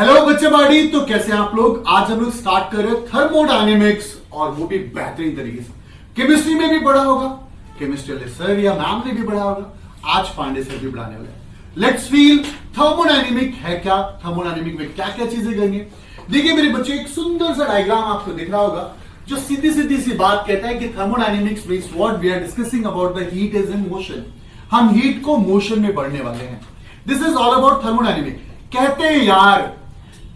Hello बच्चे बाड़ी, तो कैसे हैं आप लोग। आज हम लोग स्टार्ट कर रहे हैं थर्मोडायनेमिक्स, और वो भी बेहतरीन तरीके से। केमिस्ट्री में भी पढ़ा होगा, केमिस्ट्री सर या मैम ने भी पढ़ा होगा, आज पांडे सर भी पढ़ाने वाले हैं। लेट्स फील थर्मोडायनेमिक है क्या, थर्मोडायनेमिक में क्या क्या चीजें करनी है। देखिए मेरे बच्चे, एक सुंदर सा डायग्राम आपको दिख रहा होगा जो सीधी सीधी सी बात कहता है कि thermodynamics means what we are discussing about the heat is in motion. हम हीट को मोशन में पढ़ने वाले हैं। This is all about thermodynamic. कहते हैं यार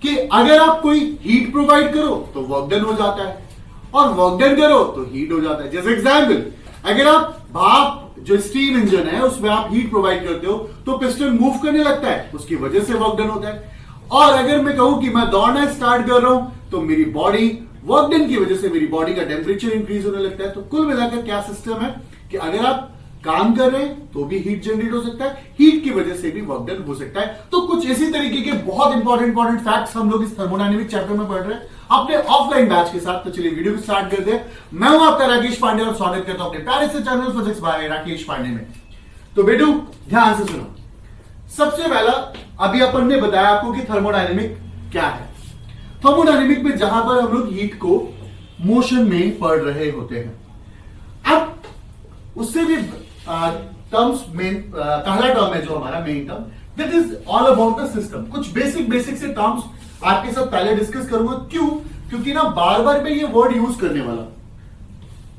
कि अगर आप कोई हीट प्रोवाइड करो तो वर्क डन हो जाता है, और वर्क डन करो तो हीट हो जाता है। जैसे एग्जांपल, अगर आप भाप जो स्टीम इंजन है उसमें आप हीट प्रोवाइड करते हो तो पिस्टन मूव करने लगता है, उसकी वजह से वर्क डन होता है। और अगर मैं कहूं कि मैं दौड़ना स्टार्ट कर रहा हूं तो मेरी बॉडी वर्क डन की वजह से मेरी बॉडी का टेम्परेचर इंक्रीज होने लगता है। तो कुल मिलाकर क्या सिस्टम है कि अगर आप काम कर रहे हैं तो भी हीट जनरेट हो सकता है, हीट की वजह से भी वर्क डन हो सकता है। तो कुछ इसी तरीके के बहुत इंपॉर्टेंट फैक्ट्स हम लोग इस थर्मोडायनेमिक चैप्टर में पढ़ रहे हैं अपने ऑफलाइन बैच के साथ। तो चलिए वीडियो को स्टार्ट करते हैं। मैं हूं आपका राकेश पांडे और स्वागत करता हूं अपने प्यारे से channel physics by Rakesh Pandey में। तो बेटू ध्यान से सुनो। सबसे पहला, अभी अपन ने बताया आपको कि थर्मोडायनेमिक क्या है। थर्मोडायनेमिक में जहां पर हम लोग हीट को मोशन में पढ़ रहे होते हैं, अब उससे भी टर्म्स मेन पहला टर्म है जो हमारा main term, that is all about the system. कुछ बेसिक से टर्म्स आपके साथ पहले डिस्कस करूंगा। क्यों? क्योंकि ना बार बार मैं ये वर्ड यूज करने वाला,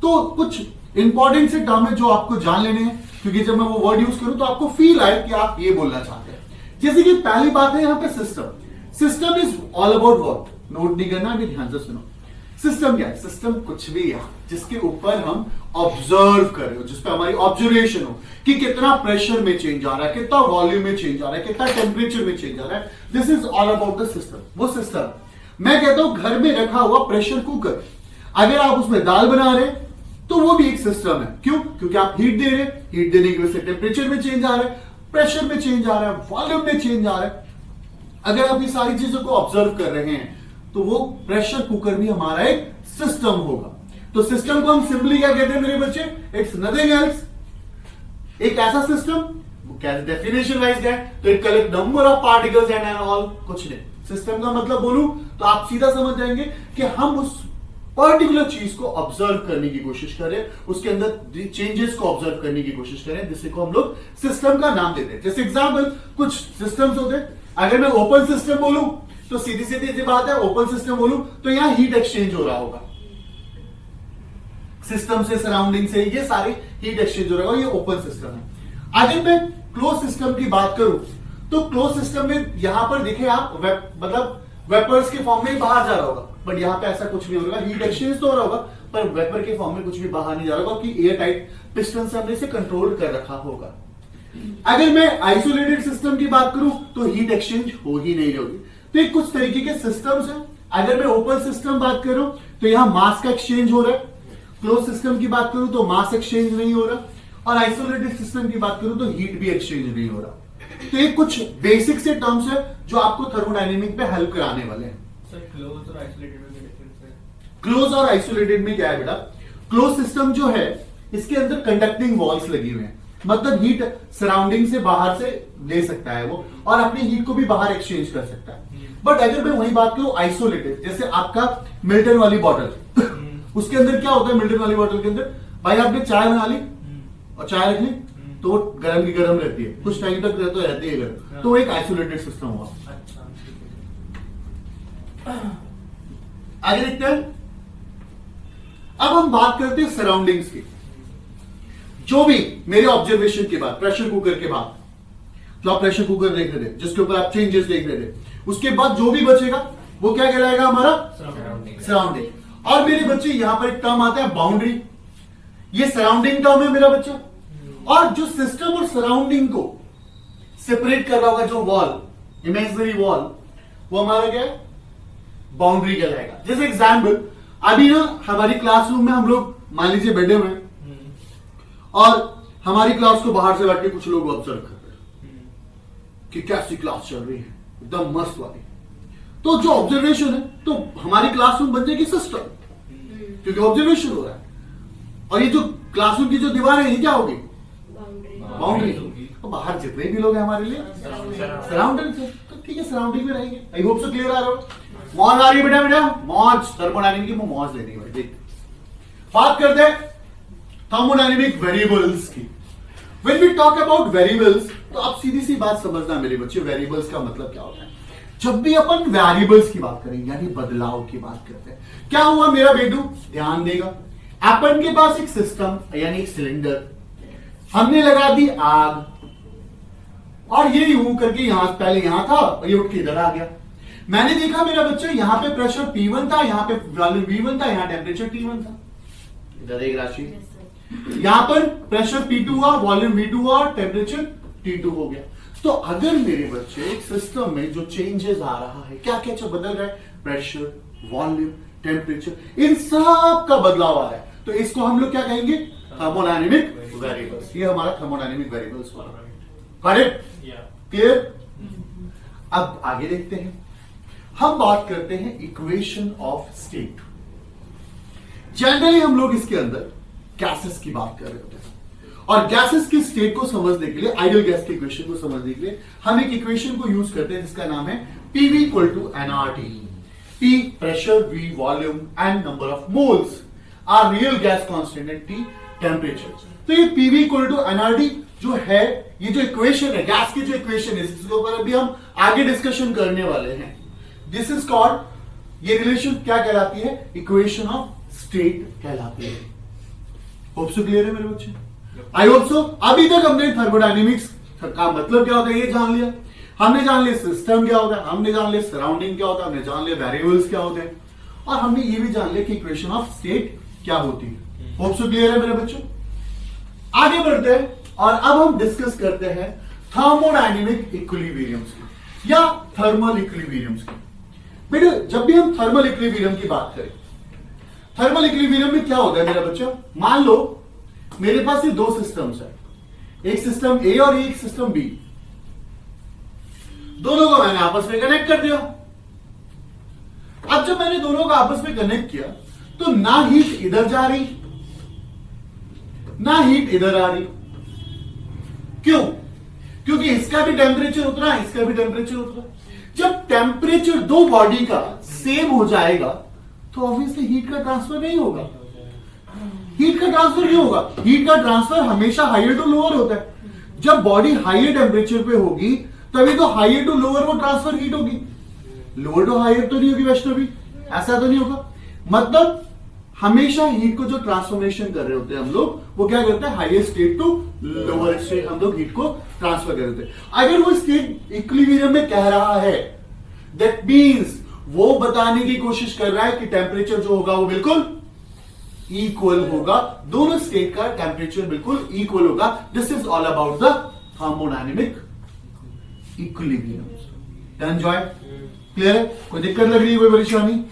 तो कुछ इंपॉर्टेंट से टर्म है जो आपको जान लेने हैं, क्योंकि जब मैं वो वर्ड यूज करूं तो आपको फील आए कि आप ये बोलना चाहते हैं। जैसे कि पहली बात है यहां पे system. System is all about what, note नहीं करना, अभी ध्यान से सुनो। सिस्टम क्या है? सिस्टम कुछ भी है जिसके ऊपर हम ऑब्जर्व कर रहे हो, जिसपे हमारी ऑब्जर्वेशन हो कि कितना प्रेशर में चेंज आ रहा है, कितना वॉल्यूम में चेंज आ रहा है, कितना टेम्परेचर में चेंज आ रहा है। This is all about the system. वो सिस्टम मैं कहता हूं घर में रखा हुआ प्रेशर कुकर, अगर आप उसमें दाल बना रहे हैं तो वो भी एक सिस्टम है। क्यों? क्योंकि आप हीट दे रहे हैं, हीट देने की वजह से टेम्परेचर में चेंज आ रहा है, प्रेशर में चेंज आ रहा है, वॉल्यूम में चेंज आ रहा है। अगर आप ये सारी चीजों को ऑब्जर्व कर रहे हैं तो वो प्रेशर कुकर भी हमारा एक सिस्टम होगा। तो सिस्टम को हम सिंपली क्या कहते हैं मेरे बच्चे? इट्स नथिंग एल्स, एक ऐसा सिस्टम, डेफिनेशन वाइज है तो it collect number of particles and all, कुछ नहीं। सिस्टम का मतलब बोलूं तो आप सीधा समझ जाएंगे कि हम उस पर्टिकुलर चीज को ऑब्जर्व करने की कोशिश करें, उसके अंदर चेंजेस को ऑब्जर्व करने की कोशिश करें, जिससे को हम लोग सिस्टम का नाम देते हैं। जैसे एग्जांपल, कुछ सिस्टम्स होते हैं। अगर मैं ओपन सिस्टम बोलूं तो सीधी सीधी बात है, ओपन सिस्टम बोलूं तो यहां हीट एक्सचेंज हो रहा होगा, सिस्टम से सराउंडिंग से ये सारे हीट एक्सचेंज हो रहा होगा, ये ओपन सिस्टम है। अगर मैं क्लोज सिस्टम की बात करूं तो क्लोज सिस्टम में यहां पर देखे आप मतलब वेपर्स के फॉर्म में बाहर जा रहा होगा, बट यहां पे ऐसा कुछ नहीं हो रहा। हीट एक्सचेंज तो हो रहा होगा पर वेपर के फॉर्म में कुछ भी बाहर नहीं जा रहा होगा, कि एयर टाइट पिस्टन से हमने इसे कंट्रोल कर रखा होगा। अगर मैं आइसोलेटेड सिस्टम की बात करूं तो हीट एक्सचेंज हो ही नहीं रही। तो ये कुछ तरीके के सिस्टम्स हैं। अगर मैं ओपन सिस्टम बात करूं तो यहां मास का एक्सचेंज हो रहा है, क्लोज सिस्टम की बात करूं तो मास एक्सचेंज नहीं हो रहा, और आइसोलेटेड सिस्टम की बात करूं तो हीट भी एक्सचेंज नहीं हो रहा। तो ये कुछ बेसिक से टर्म्स है जो आपको थर्मोडायनेमिक में हेल्प कराने वाले हैं। सर क्लोज और आइसोलेटेड में डिफरेंस है? क्लोज और आइसोलेटेड में क्या है बेटा? क्लोज सिस्टम जो है इसके अंदर कंडक्टिंग वॉल्स लगी हुए हैं, मतलब हीट सराउंडिंग से बाहर से ले सकता है वो, और अपनी हीट को भी बाहर एक्सचेंज कर सकता है। बट अगर मैं वही बात करूं आइसोलेटेड, जैसे आपका मिल्टन वाली बॉटल उसके अंदर क्या होता है? मिल्टन वाली बॉटल के अंदर भाई आपने चाय बना ली और चाय रख ली तो वो गर्म की गर्म रहती है, कुछ टाइम तक तो रहती है गर्म, तो एक आइसोलेटेड सिस्टम हुआ। आगे देखते हैं। अब हम बात करते हैं सराउंडिंग्स की। जो भी मेरे ऑब्जर्वेशन के बाद, प्रेशर कुकर के बाद, जो आप प्रेशर कुकर देख रहे थे जिसके ऊपर आप चेंजेस देख रहे थे, उसके बाद जो भी बचेगा वो क्या कहलाएगा? हमारा सराउंडिंग। और मेरे बच्चे यहां पर एक टर्म आता है बाउंड्री, ये सराउंडिंग टर्म है मेरा बच्चा। और जो सिस्टम और सराउंडिंग को सेपरेट कर रहा होगा जो वॉल, इमेजिनरी वॉल, वो हमारा क्या है? बाउंड्री कहलाएगा। जैसे एग्जाम्पल, अभी ना हमारी क्लासरूम में हम लोग मान लीजिए बैठे हुए हैं और हमारी क्लास को बाहर से बैठ के कुछ लोग ऑब्जर्व कर रहे हैं कि कैसी क्लास चल रही है, एकदम मस्त वाली। तो जो ऑब्जर्वेशन है तो हमारी क्लासरूम बन जाएगी सिस्टम, क्योंकि ऑब्जर्वेशन हो रहा है। और ये जो क्लासरूम की जो दीवार है ये क्या होगी? बाउंड्री होगी। तो बाहर जितने भी लोग हैं हमारे लिए सराउंडिंग है। तो ठीक है सराउंडिंग में रहेंगे। आई होप सो क्लियर आ रहा हो। मौज आ रही है बेटा मौज थर्मोडायनेमिक की मौज लेनी है भाई। देख बात करते हैं थर्मोडायनेमिक वेरिएबल्स की। When we talk about variables, तो आप सीधी सी बात समझना मेरे बच्चे, वेरिएबल्स का मतलब क्या होता है। जब भी अपन वेरिएबल्स की बात करें यानी बदलाव की बात करते हैं, क्या हुआ मेरा बेटू, ध्यान देगा। अपन के पास एक सिस्टम यानी एक सिलेंडर, हमने लगा दी आग और ये यूं करके यहां पहले यहां था और ये उठ के इधर आ गया। मैंने देखा मेरा बच्चा यहां पे प्रेशर P1 था, यहां पे वॉल्यूम V1 था, यहां टेम्परेचर T1 था। इधर एक राशि यहां पर प्रेशर P2 हुआ, वॉल्यूम V2 हुआ और टेम्परेचर T2 हो गया। तो अगर मेरे बच्चे एक सिस्टम में जो चेंजेस आ रहा है, क्या क्या जो बदल रहा है, प्रेशर, वॉल्यूम, टेम्परेचर, इन सब का बदलाव आ रहा है, तो इसको हम लोग क्या कहेंगे, थर्मोडायनेमिक वेरिएबल्स। ये हमारा थर्मोडायनेमिक वेरिएबल्स वाला। Correct, clear. अब आगे देखते हैं, हम बात करते हैं इक्वेशन ऑफ स्टेट। जनरली हम लोग इसके अंदर गैसेस की बात कर रहे होते हैं और गैसेस की स्टेट को समझने के लिए, आइडियल गैस के इक्वेशन को समझने के लिए हम एक इक्वेशन को यूज करते हैं जिसका नाम है PV equal to nRT। P pressure, V volume and number of moles are real gas constant and T temperature. तो ये PV इक्वल टू nRT जो है, ये जो इक्वेशन है गैस की, जो इक्वेशन है इसके ऊपर अभी हम आगे डिस्कशन करने वाले हैं। दिस इज कॉल्ड, ये रिलेशन क्या कहलाती है, इक्वेशन ऑफ स्टेट कहलाती है। होप सो क्लियर है मेरे बच्चे, आई होप सो। अभी तक हमने थर्मोडायनेमिक्स का मतलब क्या होता है ये जान लिया, हमने जान लिया सिस्टम क्या होता है, हमने जान लिया सराउंडिंग क्या होता है, हमने जान लिया वेरिएबल्स क्या होते हैं और हमने ये भी जान लिया कि इक्वेशन ऑफ स्टेट क्या होती है। होप सो क्लियर है मेरे बच्चों। आगे बढ़ते हैं और अब हम डिस्कस करते हैं थर्मोडायनेमिक इक्विलिब्रियम्स की या थर्मल इक्विलिब्रियम्स की। बेटा जब भी हम थर्मल इक्विलिब्रियम की बात करें, थर्मल इक्विलिब्रियम में क्या होता है मेरा बच्चा, मान लो मेरे पास ये दो सिस्टम्स है, एक सिस्टम ए और एक सिस्टम बी, दोनों को मैंने आपस में कनेक्ट कर दिया। अब जब मैंने दोनों को आपस में कनेक्ट किया तो ना हीट इधर जा रही ना हीट इधर आ रही। क्यों? क्योंकि इसका भी टेम्परेचर उतरा, इसका भी टेम्परेचर उतरा। जब टेम्परेचर दो बॉडी का सेम हो जाएगा तो ऑब्वियसली हीट का ट्रांसफर नहीं होगा, हीट का ट्रांसफर नहीं होगा। हीट का ट्रांसफर हमेशा हायर टू लोअर होता है। जब बॉडी हायर टेम्परेचर पे होगी तभी तो हायर टू लोअर वो ट्रांसफर हीट होगी, लोअर टू हायर तो नहीं होगी वैष्णवी, ऐसा तो नहीं होगा। मतलब हमेशा हीट को जो ट्रांसफॉर्मेशन कर रहे होते हैं हम लोग, वो क्या करते हैं, higher state to lower state हम लोग हीट को ट्रांसफर कर देते हैं। अगर वो स्टेट इक्विलिब्रियम में कह रहा है, दैट मींस वो बताने की कोशिश कर रहा है कि टेम्परेचर जो होगा वो बिल्कुल इक्वल होगा, दोनों स्टेट का टेम्परेचर बिल्कुल इक्वल होगा। This is all about the thermodynamic equilibrium. Done Joy, clear है? कोई दिक्कत लग रही है, कोई परेशानी?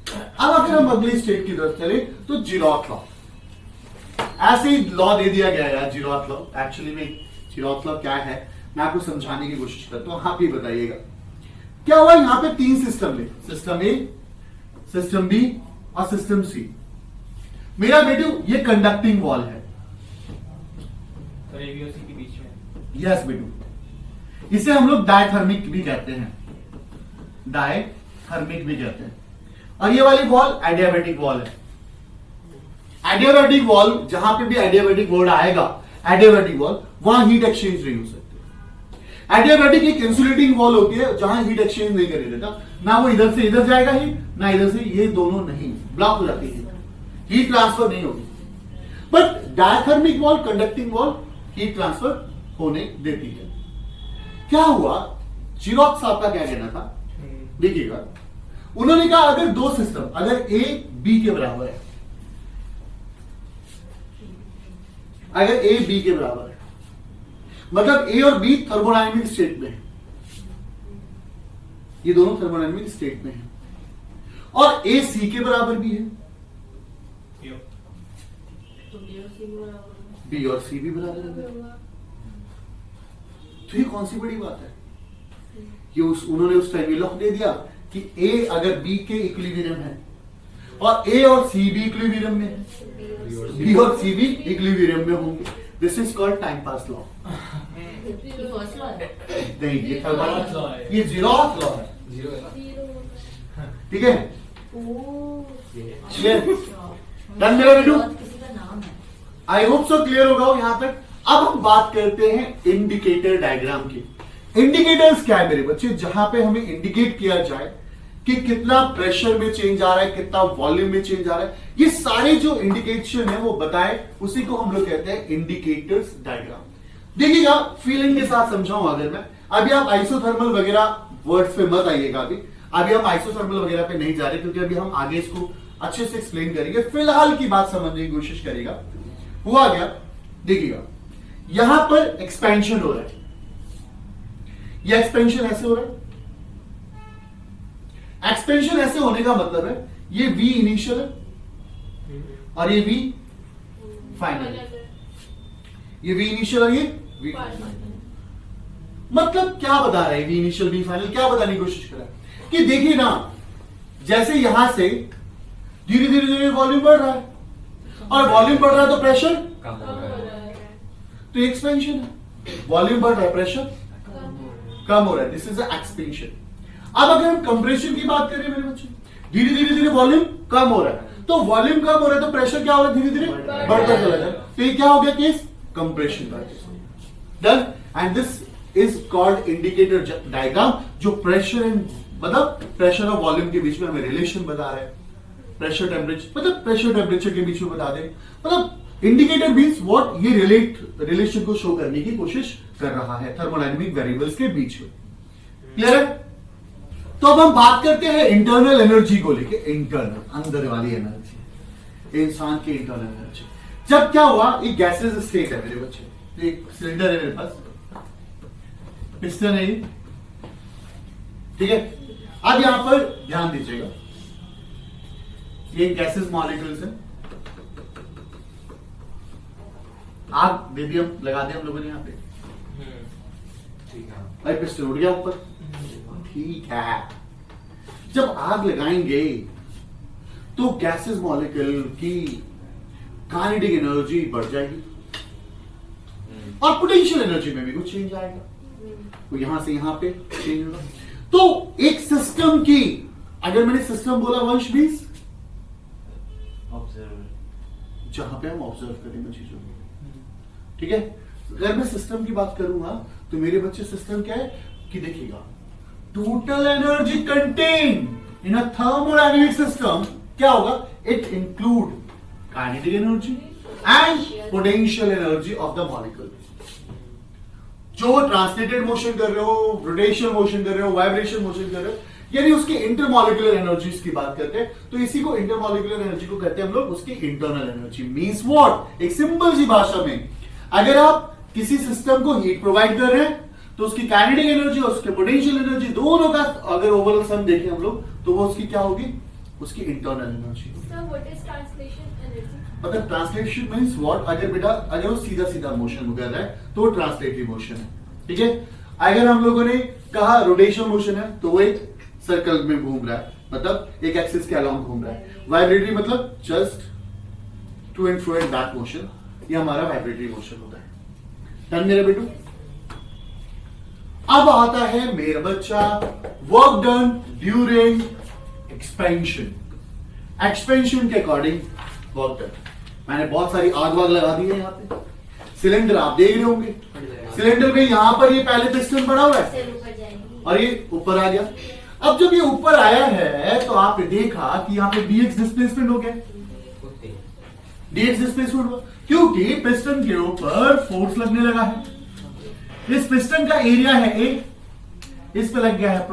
अब अगर हम अगली स्टेट की तरफ चलें तो जीरोथ लॉ, ऐसे ही लॉ दे दिया गया है जीरोथ लॉ। एक्चुअली में जीरोथ लॉ क्या है मैं आपको समझाने की कोशिश करता हूं, आप ही बताइएगा। क्या हुआ, यहां पे तीन सिस्टम है, सिस्टम ए, सिस्टम बी और सिस्टम सी। मेरा बेटू ये कंडक्टिंग वॉल है, और ए बी और सी के बीच में। यस बेटू, इसे हम लोग डायथर्मिक भी कहते हैं, डायथर्मिक भी कहते हैं। और ये वाली वॉल एडियाबैटिक वॉल है। एडियाबैटिक वॉल, जहां पे भी एडियाबैटिक वर्ड आएगा, एडियाबैटिक वॉल, वहां हीट एक्सचेंज नहीं हो सकती। एडियाबैटिक एक इंसुलेटिंग वॉल होती है जहां हीट एक्सचेंज नहीं करने देता, ना वो इधर से इधर जाएगा हीट, ना इधर से, ये दोनों नहीं, ब्लॉक हो जाती है, हीट ट्रांसफर नहीं होगी। But diathermic wall, conducting wall heat transfer होने देती है। क्या हुआ, जीरोथ साहब का क्या कहना था, देखिएगा, उन्होंने कहा अगर दो सिस्टम, अगर ए बी के बराबर है, अगर ए बी के बराबर है, मतलब ए और बी थर्मोडायनेमिक स्टेट में है, ये दोनों थर्मोडायनेमिक स्टेट में है, और ए सी के बराबर भी है, बी और सी भी बराबर है। तो ये कौन सी बड़ी बात है, ये उन्होंने उस टाइम लॉ दे दिया कि ए अगर बी के इक्विलिब्रियम है और ए और सी भी इक्विलिब्रियम में है, बी और सी भी इक्विलिब्रियम में होंगे। This is called time pass law. ये फर्स्ट लॉ है। नहीं, ये Zeroth law थर्मल, है। ये जीरोथ लॉ है, जीरो है ना? ठीक है? ओह, क्लियर? डन मेरा बेटू? किसी का नाम है। आई होप सो क्लियर होगा हो यहाँ तक। अब हम बात करते हैं इंडिकेटर डायग्राम की। इंडिकेटर्स क्या है मेरे बच्चे? जहां पे हमें इंडिकेट किया जाए कि कितना प्रेशर में चेंज आ रहा है, कितना वॉल्यूम में चेंज आ रहा है, ये सारे जो इंडिकेशन है वो बताए, उसी को हम लोग कहते हैं इंडिकेटर्स डायग्राम। देखिएगा, फीलिंग के साथ समझाऊं अगर मैं, अभी आप आइसोथर्मल वगैरह वर्ड्स पे मत आइएगा। अभी हम आइसोथर्मल वगैरह पे नहीं जा रहे, क्योंकि अभी हम आगे इसको अच्छे से एक्सप्लेन करेंगे। फिलहाल की बात समझने की कोशिश करेगा। हुआ क्या, देखिएगा, यहां पर एक्सपेंशन हो रहा है, यह एक्सपेंशन ऐसे हो रहा है। एक्सपेंशन ऐसे होने का मतलब है ये V इनिशियल है और ये V फाइनल है। ये V इनिशियल और ये V फाइनल। मतलब क्या बता रहा है V इनिशियल V फाइनल? क्या बताने की कोशिश कर रहा है कि देखिए ना, जैसे यहां से धीरे धीरे धीरे वॉल्यूम बढ़ रहा है, और वॉल्यूम बढ़ रहा है तो प्रेशर कम हो रहा है। तो एक्सपेंशन है। वॉल्यूम बढ़ रहा है, प्रेशर कम हो रहा है, दिस इज एक्सपेंशन। अब अगर हम कंप्रेशन की बात करें मेरे बच्चे, धीरे धीरे धीरे वॉल्यूम कम हो रहा है, तो वॉल्यूम कम हो रहा है तो प्रेशर क्या हो रहा है? धीरे धीरे बढ़ता चला जाए, तो ये क्या हो गया केस? कंप्रेशन का case. Done. And this is called indicator diagram, जो प्रेशर एंड मतलब प्रेशर और वॉल्यूम के बीच में हमें रिलेशन बता रहा है। प्रेशर टेम्परेचर मतलब प्रेशर टेम्परेचर के बीच में बता दे, मतलब इंडिकेटर मींस व्हाट, ये रिलेशन को शो करने की कोशिश कर रहा है थर्मोडायनेमिक वेरिएबल्स के बीच में। क्लियर है? तो अब हम बात करते हैं इंटरनल एनर्जी को लेके। इंटरनल, अंदर वाली एनर्जी, इंसान की इंटरनल एनर्जी। जब क्या हुआ, एक गैसेस स्टेट है मेरे बच्चे, एक सिलेंडर है मेरे पास, पिस्टन है ये, ठीक है? अब यहां पर ध्यान दीजिएगा, ये गैसेस मॉलिक्यूल्स है, आग दे दी, हम लगा दिया हम लोगों ने यहाँ पे, ठीक है। भाई पिस्टन उड़ गया ऊपर, ठीक है। जब आग लगाएंगे तो गैसेस मॉलिक्यूल की काइनेटिक एनर्जी बढ़ जाएगी और पोटेंशियल एनर्जी में भी कुछ चेंज आएगा, तो यहां से यहां पे चेंज होगा। तो एक सिस्टम की, अगर मैंने सिस्टम बोला वंश 20, ऑब्जर्वर, जहां पे हम ऑब्जर्व करेंगे चीजों को, ठीक है? अगर मैं सिस्टम की बात करूंगा तो मेरे बच्चे सिस्टम क्या है कि देखिएगा, total energy contain in a thermodynamic system क्या होगा? It include kinetic energy and potential energy of the molecule. जो ट्रांसलेटेड मोशन कर रहे हो, रोटेशन मोशन कर रहे हो, वाइब्रेशन मोशन कर रहे हो, यानी उसकी इंटरमॉलिक्यूलर एनर्जीज की बात करते हैं, तो इसी को इंटरमॉलिक्यूलर एनर्जी को कहते हैं हम लोग उसकी इंटरनल एनर्जी। Means what? एक सिंपल सी भाषा में, अगर आप किसी सिस्टम को हीट प्रोवाइड कर रहे हैं तो उसकी काइनेटिक एनर्जी और उसके पोटेंशियल एनर्जी दोनों का अगर ओवरऑल सम देखें हम लोग, तो वो उसकी क्या होगी? उसकी internal energy. Sir, what is translation energy? मतलब ट्रांसलेशन मींस व्हाट? अगर बेटा अगर वो सीधा सीधा मोशन कर रहा है तो वो ट्रांसलेटरी मोशन है, ठीक है? अगर हम लोगों ने कहा रोटेशन मोशन है तो वो एक सर्कल में घूम रहा है, मतलब एक एक्सिस के अलोंग घूम रहा है। वाइब्रेटरी मतलब just to and fro and back motion, ये हमारा वाइब्रेटरी मोशन होता है। डन मेरे बेटू? अब आता है मेरा बच्चा work done during expansion. Expansion के अकॉर्डिंग वर्क डन। मैंने बहुत सारी आग वाग लगा दी है यहाँ पे। सिलेंडर आप देख रहे होंगे, सिलेंडर में यहां पर ये पहले पिस्टन पड़ा हुआ है सेल ऊपर जाएगी। और ये ऊपर आ गया। अब जब ये ऊपर आया है तो आपने देखा कि यहाँ पे dx डिस्प्लेसमेंट हो गया। dx डिस्प्लेसमेंट हुआ क्योंकि पिस्टन के ऊपर फोर्स लगने लगा है। इस पिस्टन का एरिया है A, इस पे लग गया है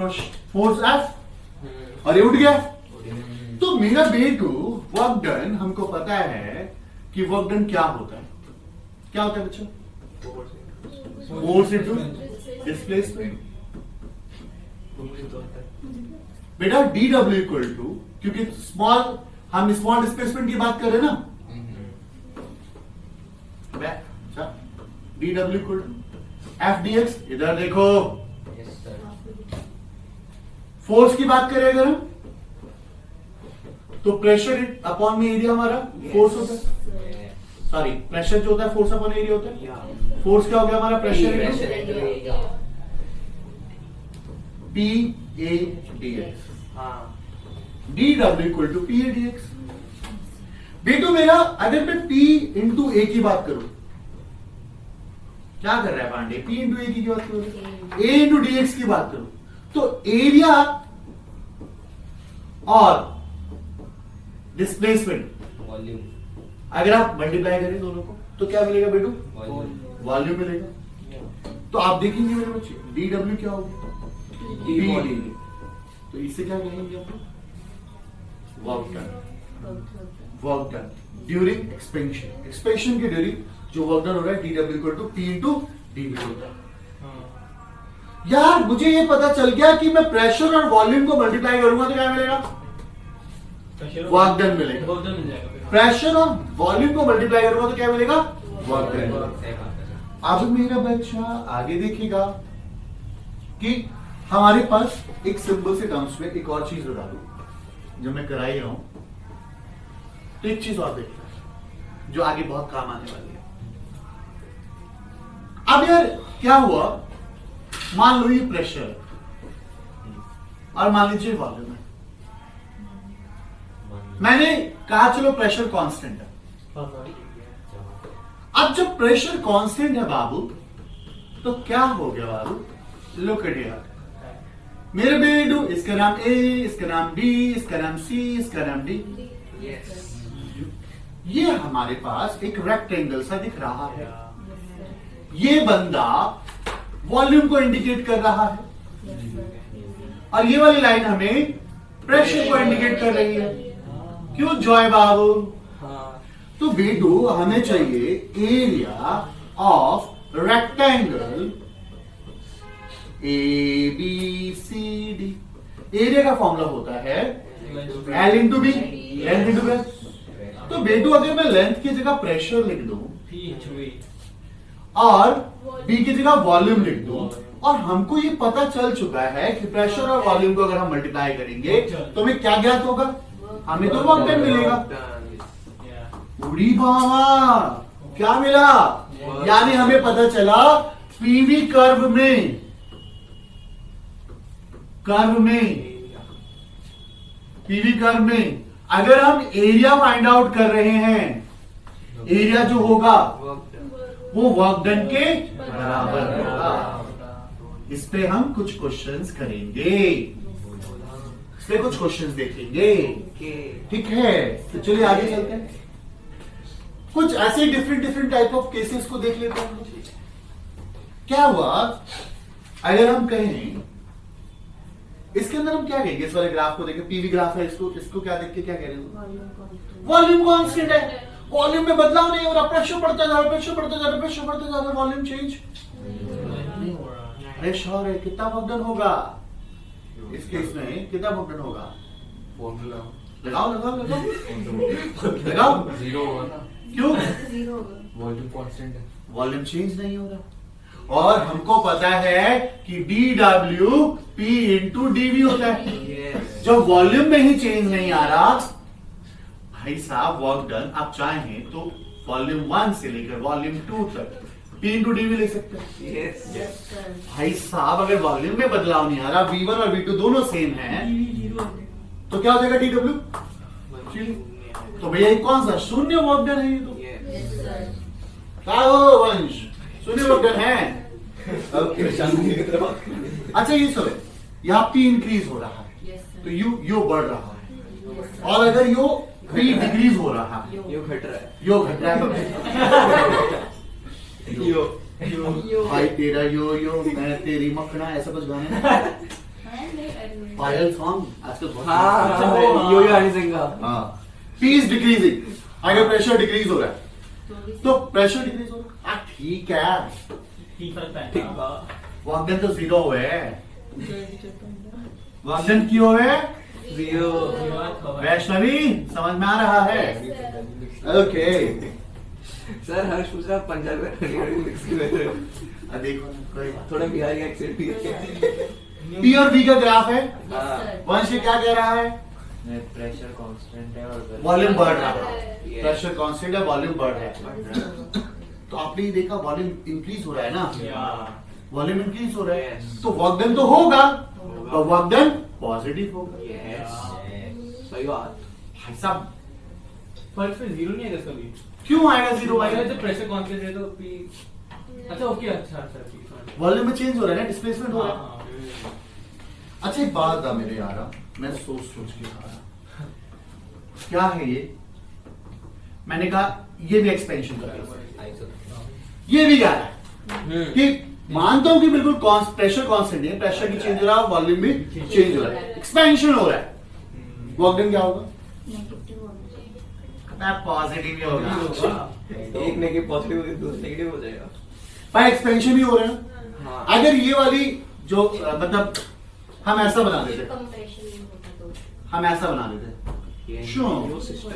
फोर्स F और ये उठ गया। तो मेरा बेटू वर्क डन, हमको पता है कि वर्क डन क्या होता है। क्या होता है बच्चों? Force into displacement. बेटा dw इक्वल टू, क्योंकि हम स्मॉल डिस्प्लेसमेंट की बात कर रहे हैं ना, dw equal to F dx। इधर देखो, फोर्स की बात करें अगर हम, तो प्रेशर अपॉन में एरिया हमारा फोर्स होता है। सॉरी, प्रेशर जो होता है फोर्स अपॉन एरिया होता है। फोर्स क्या हो गया हमारा? प्रेशर प्रेशर है, पी ए डी एक्स, हाँ D W equal to P A D X. बेटू मेरा अगर मैं P इंटू ए की बात करूं, क्या कर रहा है पांडे? P इंटू ए की बात करूं, A इंटू डी एक्स की बात करूं, तो एरिया और डिस्प्लेसमेंट वॉल्यूम, अगर आप मल्टीप्लाई करें दोनों को तो क्या मिलेगा बेटू? वॉल्यूम मिलेगा। तो आप देखेंगे मेरे बच्चे डी डब्ल्यू क्या होगा? P तो इससे क्या कहेंगे आप? Work done, work done during expansion, expansion के ड्यूरिंग जो वर्क डन हो रहा है D W equal to P into DV होता है। यार मुझे ये पता चल गया कि मैं प्रेशर और वॉल्यूम को मल्टीप्लाई करूंगा तो क्या मिलेगा? वर्क डन मिलेगा। वर्क डन मिल जाएगा फिर। प्रेशर और वॉल्यूम को मल्टीप्लाई करूंगा तो क्या मिलेगा? Work done. अब मेरा बच्चा आगे देखेगा कि हमारे पास एक सिंपल से टर्म्स में एक और चीज बता दूं जो मैं करा ही रहा हूं, तो एक चीज और देखना जो आगे बहुत काम आने वाली है। अब यार क्या हुआ, मान लो ये प्रेशर और मान लीजिए वॉल्यूम है। मैंने कहा चलो प्रेशर कांस्टेंट है। अब जब प्रेशर कांस्टेंट है बाबू तो क्या हो गया बाबू? लुक एट हियर मेरे बेटू, इसका नाम ए, इसका नाम बी, इसका नाम सी, इसका नाम डी। ये हमारे पास एक रेक्टेंगल सा दिख रहा है। ये बंदा वॉल्यूम को इंडिकेट कर रहा है और ये वाली लाइन हमें प्रेशर को इंडिकेट कर रही है। क्यों जॉय बाबू? तो बेटू हमें चाहिए area of rectangle A B C D. Area का फॉर्मूला होता है L into B, length into breadth. तो बेटू अगर मैं लेंथ की जगह प्रेशर लिख दूं और बी की जगह वॉल्यूम लिख दूं, और हमको ये पता चल चुका है कि प्रेशर और वॉल्यूम को अगर हम मल्टीप्लाई करेंगे तो हमें क्या ज्ञात होगा? हमें तो वर्क डन मिलेगा। उड़ी बाबा क्या मिला? यानी हमें पता चला पीवी कर्व में पीवी कर्व में अगर हम एरिया फाइंड आउट कर रहे हैं, एरिया जो होगा वो वर्क डन के बराबर होगा। इस पे हम कुछ क्वेश्चंस करेंगे, इस पे कुछ क्वेश्चंस देखेंगे, ठीक है? तो चलिए आगे चलते हैं। कुछ ऐसे डिफरेंट टाइप ऑफ केसेस को देख लेते हैं। क्या हुआ अगर हम कहें इसके अंदर हम क्या कहेंगे? इस वाले ग्राफ को देखें, पीवी ग्राफ है, इसको क्या देख के क्या कह रहे हैं? वॉल्यूम कांस्टेंट है, वॉल्यूम में बदलाव नहीं हो रहा, प्रेशर बढ़ता जा रहा है, प्रेशर बढ़ता जा रहा है, वॉल्यूम चेंज प्रेशर है। कितना वर्क डन होगा इस केस में? कितना वर्क डन होगा? लगाओ जीरो होगा ना। क्यों? वॉल्यूम कांस्टेंट है, वॉल्यूम चेंज नहीं हो रहा। और हमको पता है कि D W P into DV होता है। जब वॉल्यूम में ही चेंज नहीं आ रहा भाई साहब, वर्क डन आप चाहें तो वॉल्यूम 1 से लेकर वॉल्यूम 2 तक पी इंटू डीवी ले सकते हैं। भाई साहब अगर वॉल्यूम में बदलाव नहीं आ रहा, V1 और V2 दोनों सेम है, तो क्या हो जाएगा? D W. तो भैया कौन सा शून्य वर्क डन है? ये तो क्या हो वंश, शून्य वर्क डन है। अच्छा ये चलो, यहाँ पी इंक्रीज हो रहा है तो यू बढ़ रहा है, और अगर यो पी डिक्रीज हो रहा है, यो घट रहा है। भाई तेरा यो मैं तेरी मखना, ऐसा कुछ गाना वायरल सॉन्ग आजकल बहुत। पी इज डिक्रीजिंग, अगर प्रेशर डिक्रीज हो रहा है तो प्रेशर डिक्रीज हो रहा है, ठीक है, वर्क डन तो जीरो हुए, वर्क डन क्यों हुए? वैष्णवी समझ में आ रहा है? ओके सर हर्ष पूछ रहा पंजाब देखो कोई थोड़ा बिहारी एक्सेंट भी है। पी और बी का ग्राफ है। वंश क्या कह रहा है? प्रेशर कांस्टेंट है और वॉल्यूम बढ़ रहा है। प्रेशर कांस्टेंट है, वॉल्यूम बढ़ रहा है। तो आपने ये देखा वॉल्यूम इंक्रीज हो रहा है ना, या वॉल्यूम इंक्रीज हो रहा है, Yes. तो वर्क डन तो होगा, और वर्क डन पॉजिटिव होगा। यस सही बात। भाई साहब पर इसमें जीरो नहीं है कभी। क्यों आएगा जीरो अगर आएगा? तो प्रेशर कांस्टेंट है तो पी अच्छा ओके अच्छा अच्छा ठीक है। वॉल्यूम में चेंज हो रहा है ना, डिस्प्लेसमेंट हो रहा है। हाँ, अच्छा एक बात था मेरे यार, मैं सोच सोच के आ रहा, क्या है ये? मैंने कहा ये भी एक्सपेंशन कर रहा है, ये भी क्या है कि मानता हूं कि बिल्कुल प्रेशर कांस्टेंट है, प्रेशर भी चेंज हो रहा है, वॉल्यूम भी चेंज हो रहा है, एक्सपेंशन हो रहा है, वर्क डन क्या होगा? नेगेटिव होना पॉजिटिव ही होगा। एक नेगेटिव पॉजिटिव होगी, दूसरा नेगेटिव हो जाएगा। भाई एक्सपेंशन भी हो रहा है। हाँ अगर ये वाली जो मतलब हम ऐसा बना देते, कंप्रेशन नहीं होता तो हम ऐसा बना देते ये Sure. न्यू सिस्टम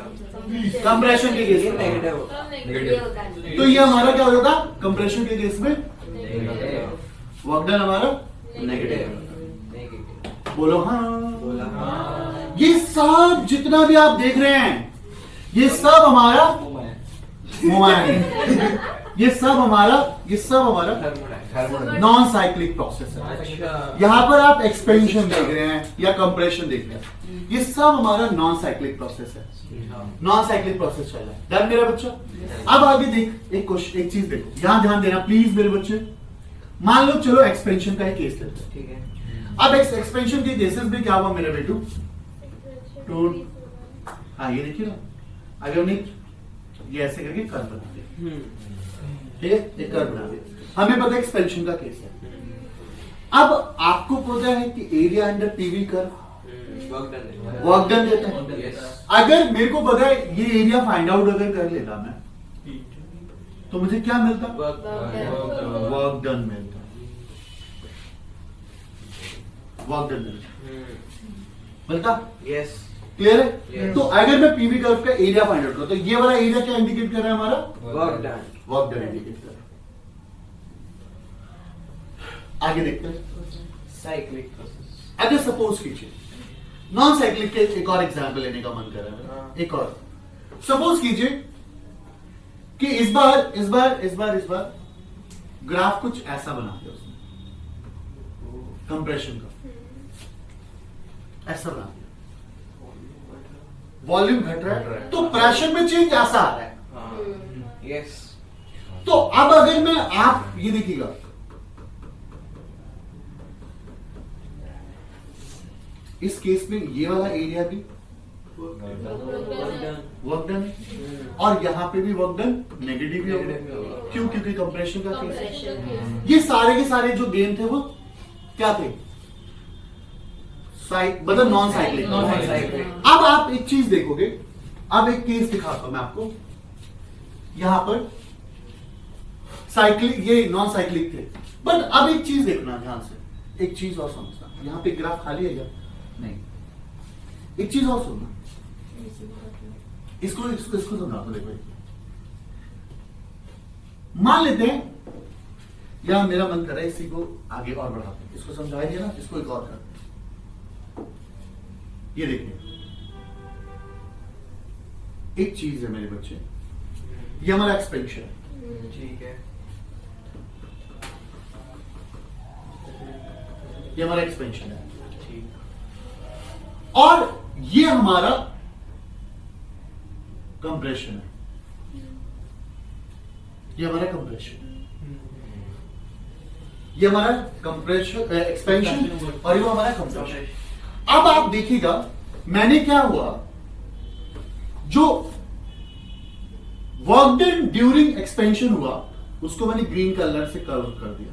कंप्रेशन के केस ये में, नेगेटिव होगा। कम नेगेटिव होता नहीं। तो ये हमारा क्या हो जाता? कंप्रेशन के केस में नेगेटिव वर्क डन हमारा नेगेटिव बोलो हाँ। बोला हाँ। ये सब जितना भी आप देख रहे हैं, ये सब हमारा ये सब हमारा नॉन साइक्लिक प्रोसेस है। अच्छा यहाँ पर आप एक्सपेंशन देख रहे हैं या कंप्रेशन देख रहे हैं, ये सब हमारा नॉन साइक्लिक प्रोसेस है, नॉन साइक्लिक प्रोसेस चल रहा है। डन मेरा बच्चा? अब आगे देख, एक चीज देखो, यहां ध्यान देना प्लीज मेरे बच्चे। मान लो चलो एक्सपेंशन का ही केस लेते हैं। ठीक है। अब एक्सपेंशन के केसेस में क्या हुआ मेरे बेटू? हाँ ये देखिए ना, अगर हमने ये ऐसे करके कर्व बना दिया, ठीक है, एक कर्व बना दिया, हमें पता है एक्सपेंशन का केस है। अब आपको पता है कि area under PV curve work done देता है। Yes. अगर मेरे को पता है ये एरिया फाइंड आउट अगर कर लेता मैं, तो मुझे क्या मिलता? वर्क डन मिलता, वर्क डन मिलता। यस क्लियर है? Yes. तो अगर मैं पीवी कर्व का एरिया फाइंड आउट करूं, तो ये वाला एरिया क्या इंडिकेट कर रहा है हमारा? Work done. Work done indicate कर रहा है। आगे देखते हैं। Cyclic process. अगर सपोज कीजिए नॉन साइक्लिक के एक और एग्जांपल लेने का मन कर रहा है मेरा। हाँ। एक और सपोज कीजिए कि इस बार ग्राफ कुछ ऐसा बना दिया उसने, कंप्रेशन का ऐसा बना दिया, वॉल्यूम घट रहा है तो प्रेशर में चेंज ऐसा आ रहा है। यस तो अब अगर मैं आप ये देखिएगा, इस केस में ये वाला एरिया भी वर्क डन है, और यहां पे भी वर्क डन नेगेटिव ही Negative होगा। होगा। क्यों? क्योंकि कंप्रेशन का केस है। Compression case. ये सारे के सारे जो गेन थे वो क्या थे? मतलब नॉन साइक्लिक। Non-cyclic। अब आप एक चीज देखोगे, अब एक केस दिखाता हूं मैं आपको, यहां पर साइक्लिक, ये नॉन साइक्लिक थे, बट अब एक चीज देखना ध्यान से, एक चीज और समझना, यहां पे ग्राफ खाली है क्या? नहीं। एक चीज और सुनना, इसको इसको इसको समझा दो। देखो मान लेते हैं, या मेरा मन कर रहा है इसी को आगे और बढ़ाते हैं, इसको समझाइए ना, इसको एक और करते हैं। ये देखिए एक चीज है मेरे बच्चे, ये हमारा एक्सपेंशन है, ठीक है। ये हमारा एक्सपेंशन है, ठीक। और ये हमारा कंप्रेशन है, ये हमारा कंप्रेशन है, ये हमारा कंप्रेशन एक्सपेंशन, और ये हमारा कंप्रेशन। अब आप देखिएगा मैंने क्या हुआ, जो वर्क डन ड्यूरिंग एक्सपेंशन हुआ उसको मैंने ग्रीन कलर से कर्व कर दिया,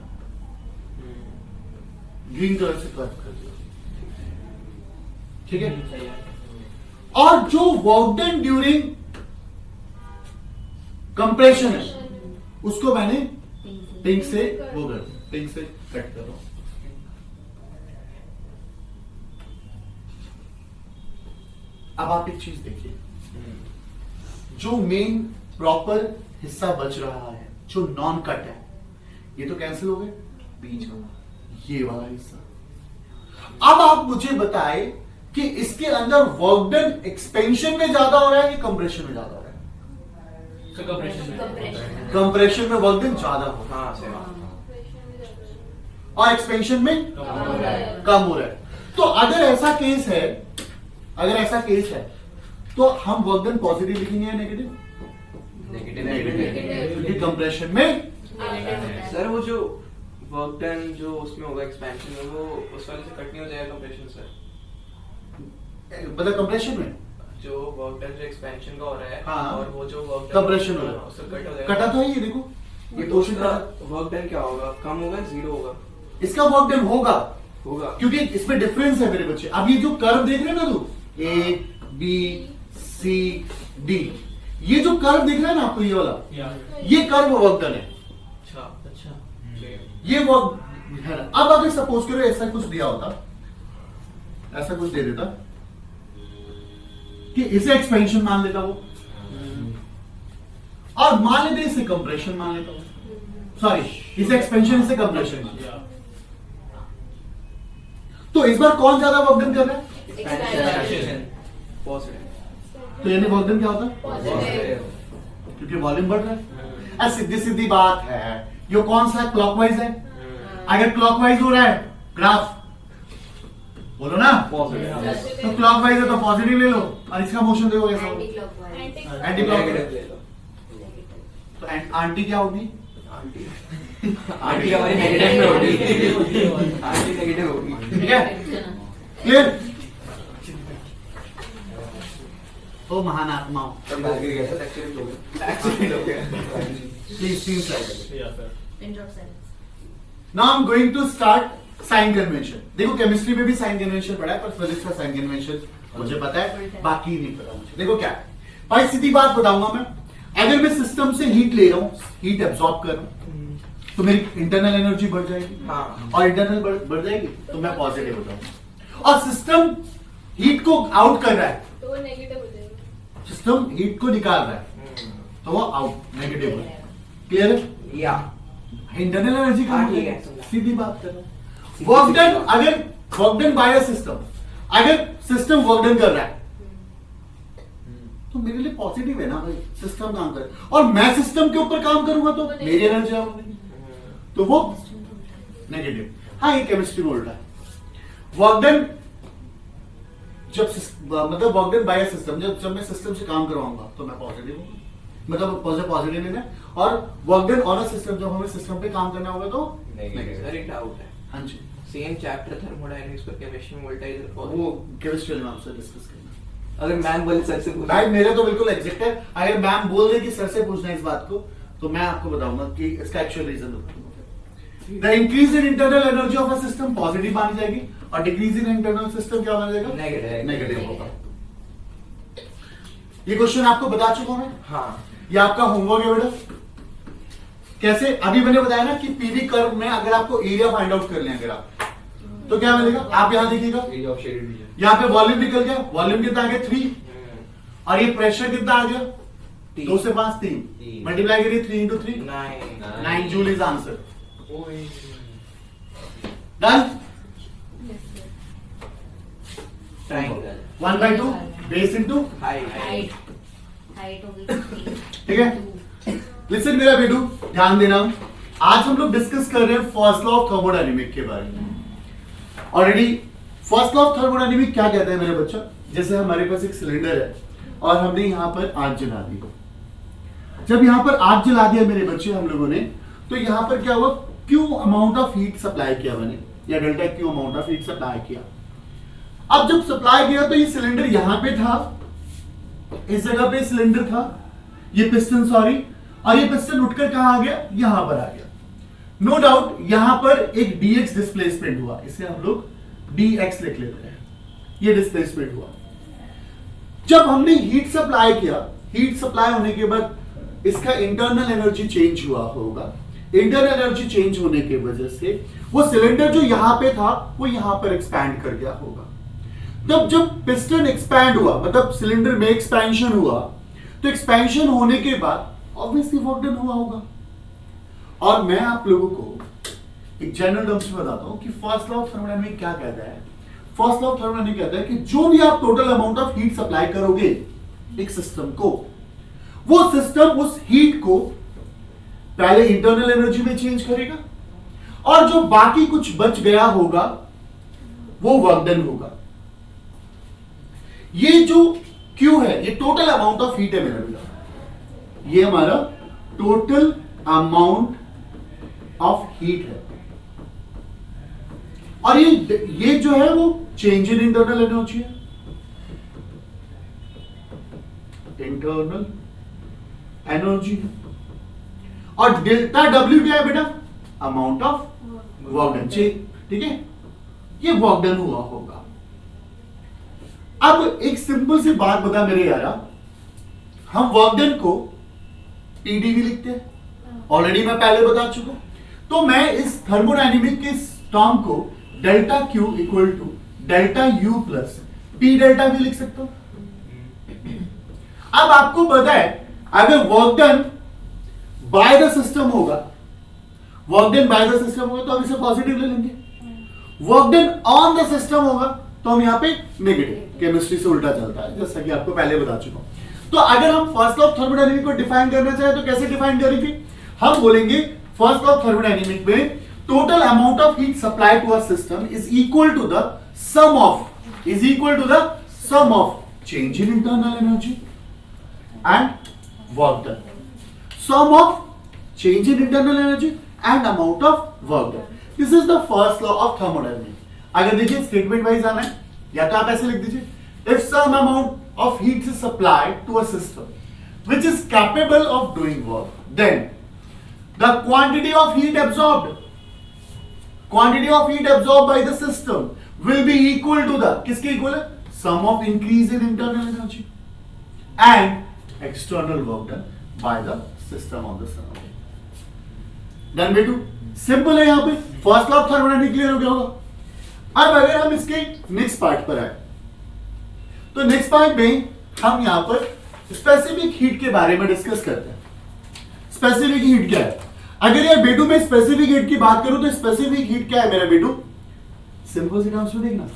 ग्रीन कलर से कर्व कर दिया, ठीक है। और जो वर्क डन ड्यूरिंग कंप्रेशन है उसको मैंने पिंक से वो कर, पिंक से कट कर रहा हूं। अब आप एक चीज देखिए, जो मेन प्रॉपर हिस्सा बच रहा है, जो नॉन कट है, ये तो कैंसिल हो गए, बीच वाला ये वाला हिस्सा। अब आप मुझे बताएं कि इसके अंदर वर्क डन एक्सपेंशन में ज्यादा हो रहा है कि कंप्रेशन में ज्यादा हो रहा है? कंप्रेशन कंप्रेशन कंप्रेशन में वर्क डन ज्यादा होगा हाँ सही और एक्सपेंशन में कम हो रहा है। तो अगर ऐसा केस है तो हम वर्क डन पॉजिटिव लिखेंगे या नेगेटिव? क्योंकि कंप्रेशन में सर वो जो वर्क डन जो उसमें होगा एक्सपेंशन में वो उस वाले से कट नहीं हो जाएगा कंप्रेशन सर? मतलब कंप्रेशन में जो वर्क डन जो एक्सपेंशन का हो रहा है हाँ। और वो जो वर्क Compression हो रहा है। उससे कट हो जाएगा। कटा तो है ये देखो ये ये तो पोर्शन उसका कटा। वर्क डन क्या होगा? कम होगा जीरो होगा? इसका वर्क डन होगा होगा क्योंकि इसमें डिफरेंस है मेरे बच्चे। अब ये जो कर्व देख रहे हैं ना तू, ए बी सी डी, ये जो कर्व दिख रहा है ना आपको ये वाला, या ये कर्व वर्क डन है। अच्छा ये वर्क है ना। अब अगर सपोज करो ऐसा कुछ दिया होता, ऐसा कुछ दे देता कि इसे एक्सपेंशन मान लेता वो और मान लेते इसे कंप्रेशन मान लेता हूं, सॉरी इसे एक्सपेंशन इसे कंप्रेशन। तो इस बार कौन ज्यादा वर्क डन कर रहा है? एक्सपेंशन पॉजिटिव तो यानी वर्क डन क्या होता है? पॉजिटिव क्योंकि वॉल्यूम बढ़ रहा है। ऐसी सीधी सीधी बात है। ये कौन सा क्लॉकवाइज है? अगर क्लॉकवाइज हो रहा है ग्राफ, बोलो ना, पॉजिटिव तो क्लॉकवाइज है तो पॉजिटिव ले लो और इसका मोशन देखो कैसा एंटी होगा। क्लॉकवाइज एंटी क्लॉकवाइज नेगेटिव ले लो। तो आंटी क्या होगी? आंटी हमारी नेगेटिव में होगी। आंटी नेगेटिव होगी। ठीक है, क्लियर? ओ महान आत्माओं, एक्सीडेंट हो गया। प्लीज तीन स्लाइड। या sir pinch of silence. Now I am going to start sign convention. देखो केमिस्ट्री में भी साइन कन्वेंशन पढ़ा है, पर फिजिक्स का साइन कन्वेंशन मुझे पता है, बाकी नहीं पता मुझे। देखो क्या है भाई, सीधी बात बताऊंगा मैं। अगर मैं सिस्टम से हीट ले रहा हूं, हीट एब्सॉर्ब कर रहा हूं, तो मेरी इंटरनल एनर्जी बढ़ जाएगी हाँ। और इंटरनल बढ़ जाएगी तो मैं पॉजिटिव हो जाऊंगा। और सिस्टम हीट को आउट कर रहा है, तो वो नेगेटिव हो जाएगा। सिस्टम हीट को निकाल रहा है तो वो आउट नेगेटिव हो जाएगा। क्लियर है? या इंटरनल एनर्जी का हाँ, ठीक है। सीधी बात कर रहा है। वर्क डन, अगर वर्क डन बाय सिस्टम, अगर सिस्टम वर्क डन कर रहा है तो मेरे लिए पॉजिटिव है ना भाई, सिस्टम काम करे और मैं सिस्टम के ऊपर काम करूंगा तो मेरी एनर्जी आउगी, तो वो नेगेटिव। हाँ, ये केमिस्ट्री में उल्टा है। वर्क डन जब मतलब वर्क डन बाय सिस्टम, जब मैं सिस्टम से काम करवाऊंगा तो मैं पॉजिटिव हूँ, मतलब पॉजिटिव लेना। और work done on a system, जब हमें सिस्टम पे काम करना होगा तो नेगेटिव। सर एक डाउट है। हाँ जी, सेम चैप्टर थर्मोडायनामिक्स पर केमिस्ट्री में वोल्टाइज वो केमिस्ट्री में आपसे डिस्कस करना। अगर मैम बोले सर से पूछो। भाई मेरे तो बिल्कुल एग्जैक्ट है। अगर मैम बोल दे कि सर से पूछना है इस बात को, तो मैं आपको बताऊंगा कि इसका एक्चुअल रीजन बताऊंगा। The increase in internal energy of a system positive मानी जाएगी और डिक्रीज इन इंटरनल सिस्टम क्या माना जाएगा? नेगेटिव। नेगेटिव होगा। ये क्वेश्चन आपको बता चुका हूं मैं, हाँ ये आपका होमवर्क है बेटा। कैसे? अभी मैंने बताया ना कि पीवी कर्व में अगर आपको एरिया फाइंड आउट कर लें अगर आप, तो क्या मिलेगा? आप यहां देखिएगा, यहाँ पे वॉल्यूम निकल गया, वॉल्यूम कितना आ गया 3, और ये प्रेशर कितना आ गया 2 से 5 3 मल्टीप्लाई करिए 3 into 3 9 joule is answer. Done. Triangle 1/2 base into height height height हो गई। ठीक है। लिसन मेरा बेटू, ध्यान देना। आज हम लोग डिस्कस कर रहे हैं फर्स्ट लॉ ऑफ थर्मोडायनेमिक के बारे में। Already first law of thermodynamic क्या कहता है मेरे बच्चा? जैसे हमारे पास एक सिलेंडर है और हमने यहां पर आग जला दी। जब यहां पर आग जला दिया मेरे बच्चे हम लोगों ने, तो यहां पर क्या हुआ? Q amount of heat supply किया मैंने, या delta Q amount of heat supply किया। अब जब सप्लाई किया तो ये सिलेंडर यहां पे था, इस जगह पे सिलेंडर था, ये पिस्टन सॉरी, और ये पिस्टन उठकर कहां आ गया? यहां पर आ गया। नो डाउट यहां पर एक dx डिस्प्लेसमेंट हुआ, इसे हम लोग dx लिख लेते हैं। ये डिस्प्लेसमेंट हुआ। जब हमने हीट सप्लाई किया, हीट सप्लाई होने के बाद इसका इंटरनल एनर्जी चेंज हुआ होगा। इंटरनल एनर्जी चेंज होने की वजह से वो सिलेंडर जो यहां पे था वो यहां पर एक्सपैंड कर गया होगा। तब जब पिस्टन एक्सपैंड हुआ, मतलब सिलेंडर में एक्सपेंशन हुआ, तो एक्सपेंशन होने के बाद ऑब्वियसली वर्क डन हुआ होगा। और मैं आप लोगों को एक जनरल टर्म्स में बताता हूं कि फर्स्ट लॉ ऑफ थर्मोडायनामिक्स क्या कहता है। फर्स्ट लॉ ऑफ थर्मोडायनामिक्स कहता है कि जो भी आप total amount of heat supply करोगे एक सिस्टम को, वो सिस्टम उस हीट को पहले इंटरनल एनर्जी में चेंज करेगा और जो बाकी कुछ बच गया होगा वो वर्क डन होगा। ये जो Q है ये टोटल अमाउंट ऑफ हीट है मेरा बेटा, ये हमारा टोटल अमाउंट ऑफ हीट है और ये जो है वो चेंज इन इंटरनल एनर्जी है। इंटरनल एनर्जी और डेल्टा W क्या है बेटा, अमाउंट ऑफ वर्क डन। ठीक है, ये वर्क डन हुआ होगा। अब एक सिंपल सी बात बता मेरे यारा, हम वर्क डन को TdV लिखते हैं, ऑलरेडी मैं पहले बता चुका। तो मैं इस थर्मोडायनेमिक के टर्म को delta Q equal to delta U plus P delta V लिख सकता हूं। अब आपको पता है अगर work done by the system होगा, work done by the system होगा तो हम इसे पॉजिटिव ले लेंगे, work done on the system होगा तो हम यहां पे नेगेटिव। केमिस्ट्री से उल्टा चलता है जैसा कि आपको पहले बता चुका हूं। तो अगर हम फर्स्ट लॉ ऑफ थर्मोडायनेमिक को डिफाइन करना चाहे तो कैसे डिफाइन करेंगे, हम बोलेंगे फर्स्ट लॉ ऑफ थर्मोडायनेमिक में total amount of heat supply to a system is equal to the sum of change in internal energy and work done. Sum of change in internal energy and amount of work done. This is the first law of thermodynamics. अगर देखिए statement wise आना है या तो आप ऐसे लिख दीजिए, if some amount of heat is supplied to a system which is capable of doing work, then the quantity of heat absorbed by the system will be equal to the, किसके equal है, sum of increase in internal energy and external work done by the system of the surrounding. Done बेटू, simple है। यहां पे first law of thermodynamics clear हो गया होगा। अब अगर हम इसके नेक्स्ट पार्ट पर आए तो नेक्स्ट पार्ट में हम यहां पर स्पेसिफिक हीट के बारे में डिस्कस करते हैं। स्पेसिफिक हीट क्या है, अगर यार बेटू मैं स्पेसिफिक हीट की बात करूं तो स्पेसिफिक हीट क्या है मेरा बेटू, सिंपल सी टर्म्स में देखना,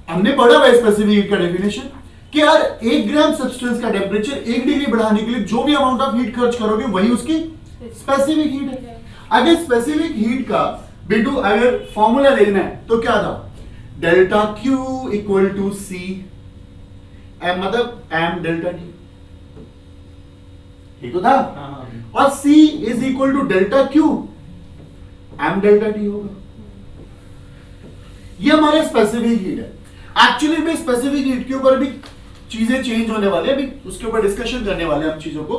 हमने पढ़ा हुआ स्पेसिफिक हीट का डेफिनेशन कि यार 1 ग्राम सब्सटेंस का टेम्परेचर 1 डिग्री बढ़ाने के लिए जो भी अमाउंट ऑफ हीट खर्च करोगे वही उसकी स्पेसिफिक हीट है। अगर स्पेसिफिक हीट का बेटू अगर फॉर्मूला देखना है तो क्या था, delta Q equal to C M, मतलब M डेल्टा T, ये तो था। और C is equal to delta Q M delta T होगा। ये हमारा स्पेसिफिक हीट है। एक्चुअली में स्पेसिफिक हीट के ऊपर भी चीजें चेंज होने वाले हैं, अभी उसके ऊपर डिस्कशन करने वाले हैं हम चीजों को।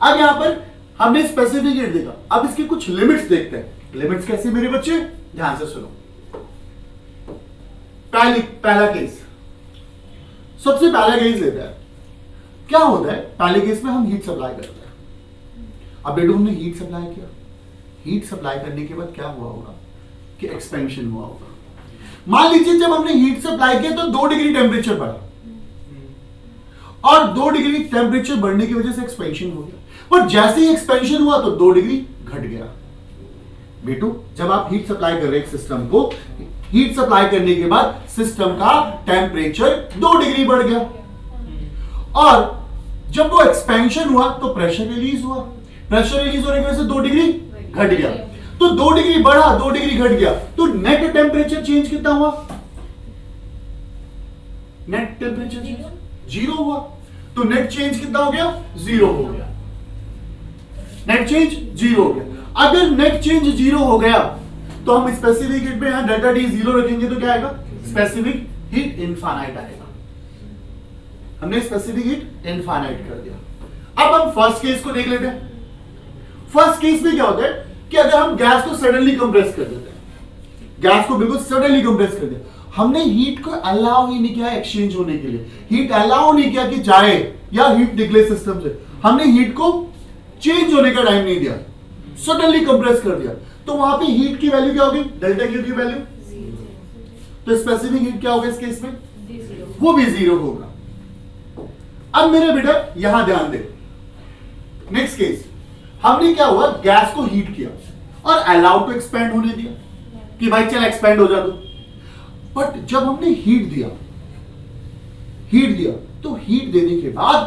अब यहां पर हमने स्पेसिफिक हीट देखा, अब इसके कुछ लिमिट्स देखते हैं। लिमिट्स कैसे मेरे बच्चे, ध्यान से सुनो। पहला केस, सबसे पहला केस लेता है, क्या होता है पहले केस में हम हीट सप्लाई करते हैं। अब बेटू हमने हीट सप्लाई किया, हीट सप्लाई करने के बाद क्या हुआ होगा कि एक्सपेंशन हुआ होगा। मान लीजिए जब हमने हीट सप्लाई किया तो 2 डिग्री टेम्परेचर बढ़ा और 2 डिग्री टेम्परेचर बढ़ने की वजह से एक्सपेंशन हो गया, पर जैसे ही एक्सपेंशन हुआ तो 2 डिग्री घट गया। बेटू जब आप हीट सप्लाई कर रहे हैं सिस्टम को, हीट सप्लाई करने के बाद सिस्टम का टेम्परेचर 2 डिग्री बढ़ गया और जब वो एक्सपेंशन हुआ तो प्रेशर रिलीज हुआ, प्रेशर रिलीज होने की वजह से 2 डिग्री घट गया। तो 2 डिग्री बढ़ा 2 डिग्री घट गया तो नेट टेम्परेचर चेंज कितना हुआ, नेट टेम्परेचर चेंज 0 हुआ। तो नेट चेंज कितना हो गया, 0 हो गया। नेट चेंज 0 हो गया। अगर नेट चेंज 0 हो गया तो हम स्पेसिफिक हीट पे यहां डेल्टा T 0 रखेंगे तो क्या आएगा, स्पेसिफिक हीट इनफाइनाइट आएगा। हमने स्पेसिफिक हीट इनफाइनाइट कर दिया। अब हम फर्स्ट केस को देख लेते हैं। फर्स्ट केस में क्या होता है कि अगर हम गैस को सडनली कंप्रेस कर देते हैं, गैस को बिल्कुल सडनली कंप्रेस कर दिया, हमने हीट को अलाउ ही नहीं किया एक्सचेंज होने के लिए, हीट अलाउ नहीं किया कि जाए या हीट निकले सिस्टम से, हमने हीट को चेंज होने का टाइम नहीं दिया, सडनली कंप्रेस कर दिया, तो वहां पे हीट की वैल्यू क्या होगी, डेल्टा Q की वैल्यू, तो स्पेसिफिक हीट क्या होगा इस केस में, वो भी 0 होगा। अब मेरे बेटा यहां ध्यान दे, नेक्स्ट केस हमने क्या हुआ, गैस को हीट किया और अलाउ टू एक्सपेंड होने दिया कि भाई चल एक्सपेंड हो जा दो। बट जब हमने हीट दिया तो हीट देने के बाद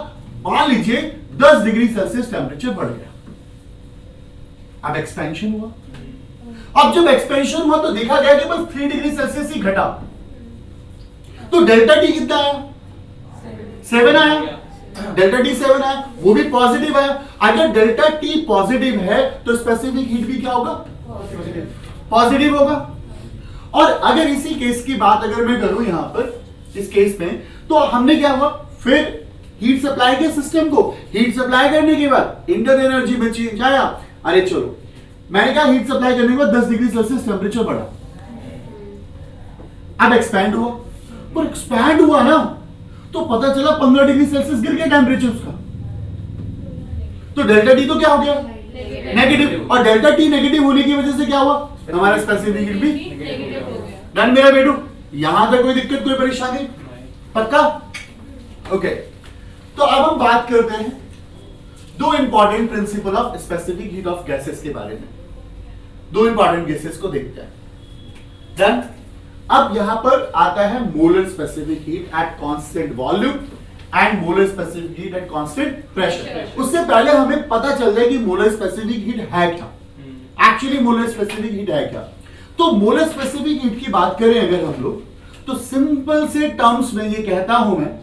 मान लीजिए 10 डिग्री सेल्सियस टेम्परेचर बढ़ गया। अब एक्सपेंशन हुआ, अब जब एक्सपेंशन हुआ तो देखा गया कि बस 3 डिग्री सेल्सियस ही घटा, तो डेल्टा टी कितना आया, 7 आया, डेल्टा टी 7 आया, वो भी पॉजिटिव आया। अगर डेल्टा टी पॉजिटिव है तो स्पेसिफिक हीट भी क्या होगा, पॉजिटिव होगा। और अगर इसी केस की बात अगर मैं करूं यहां पर इस केस में, तो हमने क्या हुआ, फिर हीट सप्लाई के सिस्टम को, हीट सप्लाई करने के बाद इंटरनल एनर्जी में चेंज आया। अरे चलो मैंने कहा हीट सप्लाई करने के बाद 10 डिग्री सेल्सियस टेम्परेचर बढ़ा, अब एक्सपैंड हुआ, पर एक्सपैंड हुआ ना तो पता चला 15 डिग्री सेल्सियस गिर गया टेम्परेचर उसका, तो डेल्टा टी तो क्या हो गया, नेगेटिव। और डेल्टा टी नेगेटिव होने की वजह से क्या हुआ, हमारा स्पेसिफिक हीट भी नेगेटिव हो गया। डन मेरा बेटू, यहां तक कोई दिक्कत कोई परेशानी, पक्का, ओके। तो अब हम बात करते हैं दो important principle of specific heat of gases के बारे में, दो इंपॉर्टेंट गैसेस को देखते हैं। डन। अब यहां पर आता है molar specific heat at constant volume and molar specific heat at constant pressure. उससे पहले हमें पता चल जाए कि मोलर स्पेसिफिक हीट है क्या, एक्चुअली मोलर स्पेसिफिक हीट है क्या। तो मोलर स्पेसिफिक हीट की बात करें अगर हम लोग, तो सिंपल से टर्म्स में ये कहता हूं मैं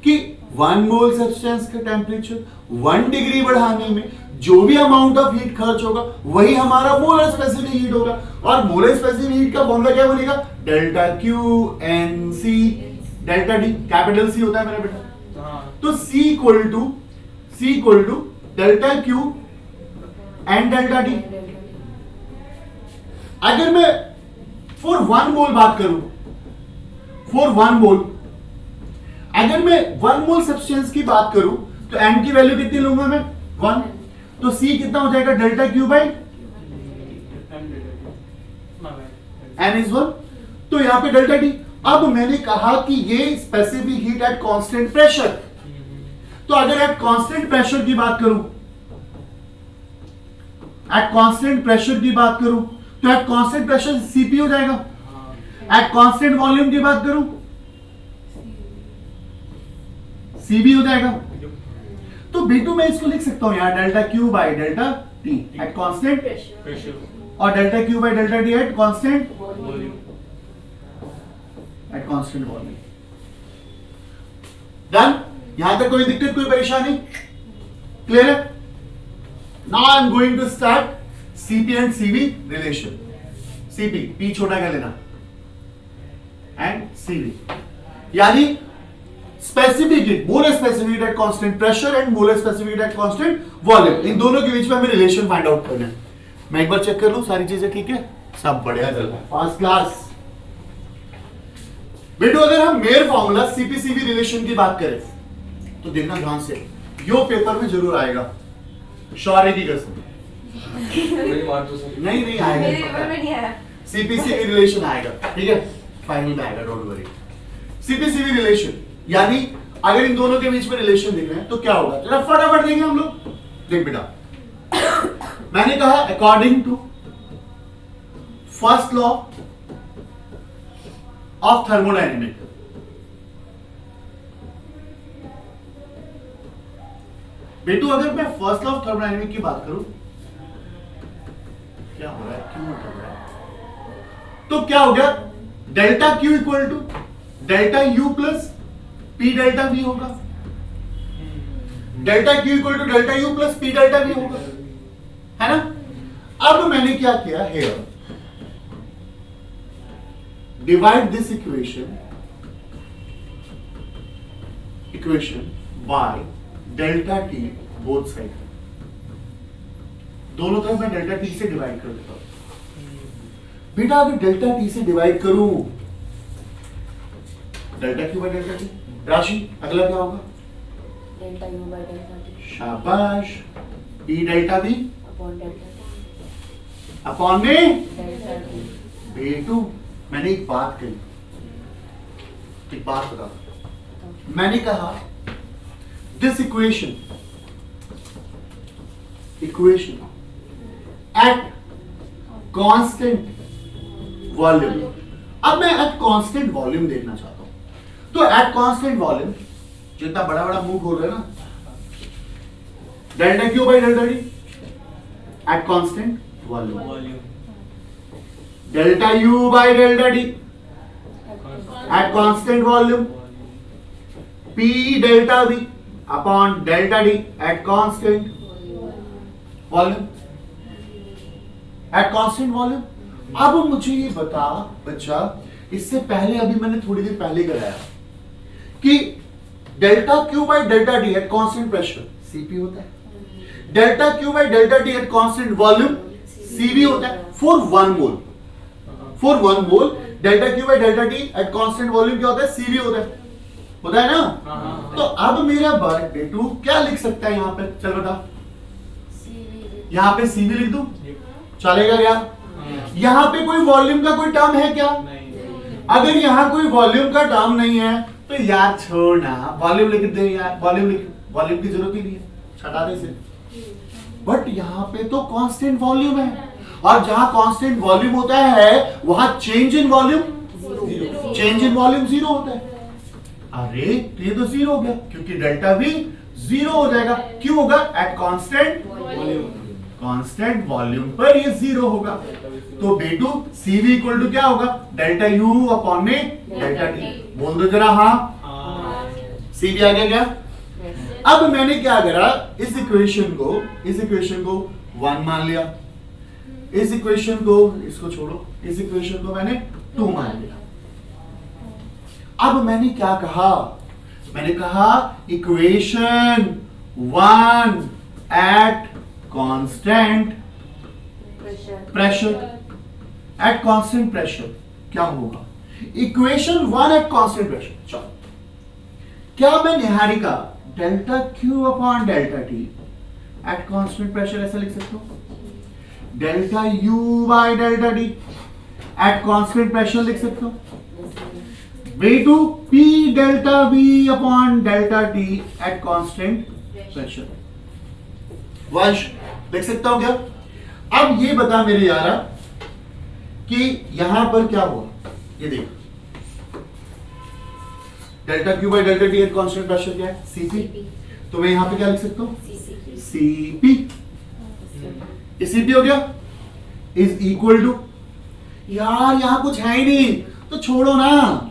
कि 1 मोल सब्सटेंस का टेम्परेचर 1 डिग्री बढ़ाने में जो भी अमाउंट ऑफ हीट खर्च होगा वही हमारा मोलर स्पेसिफिक हीट होगा। और मोलर स्पेसिफिक हीट का फॉर्मूला क्या बनेगा, delta Q N C delta D, capital C होता है मेरा बेटा, तो C equal to delta Q and delta D. अगर मैं फॉर 1 मोल बात करूं, फॉर 1 मोल अगर मैं 1 मोल सब्सटेंस की बात करूं तो n की वैल्यू कितनी लूंगा मैं, 1, तो C कितना हो जाएगा, delta Q by n is 1, तो यहां पे डेल्टा टी। अब मैंने कहा कि ये specific heat at constant pressure, तो अगर एट कांस्टेंट प्रेशर की बात करूं, एट कांस्टेंट प्रेशर की बात करूं तो एट कांस्टेंट प्रेशर सीपी हो जाएगा, एट कांस्टेंट वॉल्यूम की बात करूं सीबी हो जाएगा। तो B2 मैं इसको लिख सकता हूं यहां delta Q by delta T at constant pressure और delta Q by delta T at constant at constant volume. Done. यहां तक कोई दिक्कत कोई परेशानी, क्लियर है। Now I am going to start CP and CV relation. CP P छोटा क्या लेना एंड CV, यानी specific heat, molar specific heat at constant pressure and molar specific heat at constant volume, इन दोनों के बीच में हमें रिलेशन फाइंड आउट करना है। मैं एक बार चेक कर लूं सारी चीजें ठीक है, सब बढ़िया चल रहा है, फर्स्ट क्लास। बेटो अगर हम मेयर फॉर्मूला CP-CV रिलेशन की बात करें तो देखना ध्यान से, यो पेपर में जरूर आएगा, शौर्य की कसम। नहीं नहीं आएगा, मेरे पेपर में नहीं आया। CP-CV रिलेशन आएगा, ठीक है, फाइनल में आएगा, डोंट वरी। CP-CV रिलेशन यानी अगर इन दोनों के बीच में रिलेशन देख रहे हैं तो क्या होगा, जरा फटाफट देंगे हम लोग। देख बेटा, मैंने कहा according to first law of thermodynamic, बेटू अगर मैं फर्स्ट लॉ ऑफ थर्मोडायनेमिक की बात करूं, क्या हो रहा है, क्यों हो रहा है, तो क्या हो गया, delta Q equal to delta U plus P delta V होगा, delta Q equal to delta U plus P delta V होगा, है ना। अब मैंने क्या किया here, divide this equation by delta T both side, दोनों तरफ मैं डेल्टा टी से डिवाइड कर देता हूं। बेटा अगर डेल्टा टी से डिवाइड करूं, delta Q by delta T, Rashi अगला क्या होगा, delta U by delta T शाबाश, P delta V upon delta T upon में डेल्टा टी। बेटू मैंने एक बात कही, एक बात बता, मैंने कहा this equation eight constant volume, अब मैं एट कांस्टेंट वॉल्यूम देखना चाहता हूं, तो एट कांस्टेंट वॉल्यूम जितना बड़ा बड़ा मुंह खोल रहे हैं ना, delta Q by delta T, at constant volume, volume delta U by delta D eight constant volume, P delta V upon delta D at constant volume, at constant volume. अब मुझे ये बता बच्चा, इससे पहले अभी मैंने थोड़ी देर पहले कराया कि delta Q by delta D eight constant pressure CP होता है, delta Q by delta D eight constant volume CV होता है for 1 mole, for 1 mole delta Q by delta D eight constant volume क्या होता है, CV होता है ना। तो अब मेरा बेटू क्या लिख सकता है यहाँ पे, चल बता, यहाँ पे CV लिख दूं, चलेगा क्या? यहाँ पे कोई वॉल्यूम का कोई टर्म है क्या? अगर यहाँ कोई वॉल्यूम का टर्म नहीं है तो यार छोड़ना, वॉल्यूम लिख दे यार, वॉल्यूम की जरूरत ही नहीं है, छटा दे इसे। बट यहाँ पे तो कांस्टेंट वॉल्यूम है, और जहां कांस्टेंट वॉल्यूम होता है वहां चेंज इन वॉल्यूम जीरो होता है। अरे तो ये तो जीरो हो गया, क्योंकि डेल्टा भी जीरो हो जाएगा। क्यों होगा? एट कांस्टेंट वॉल्यूम पर ये जीरो होगा। तो बेटू CV इक्वल टू क्या होगा? डेल्टा यू अपॉन में डेल्टा टी। बोल दो जरा हाँ। CV आ गया क्या? अब मैंने क्या करा, इस इक्वेशन को 1 मान लिया, इस इक्वेशन को, इसको छोड़ो, इस इक्वेशन को मैंने 2 मान लिया। अब मैंने क्या कहा? मैंने कहा equation 1 eight constant pressure, eight constant pressure क्या होगा? Equation 1 eight constant pressure. चलो, क्या मैं Niharika delta Q upon delta T at constant pressure ऐसा लिख सकता हूं? Delta U bye delta T at constant pressure लिख सकता हूं? V2 P delta V upon delta T at constant pressure। वंश देख सकता हूं क्या? अब ये बता मेरे यारा कि यहां पर क्या हुआ, ये देख, delta Q by delta T at constant pressure क्या है? CP। तो मैं यहां पे क्या लिख सकता हूं? CP। ये CP हो गया, इज इक्वल टू, यार यहां कुछ है ही नहीं तो छोड़ो ना,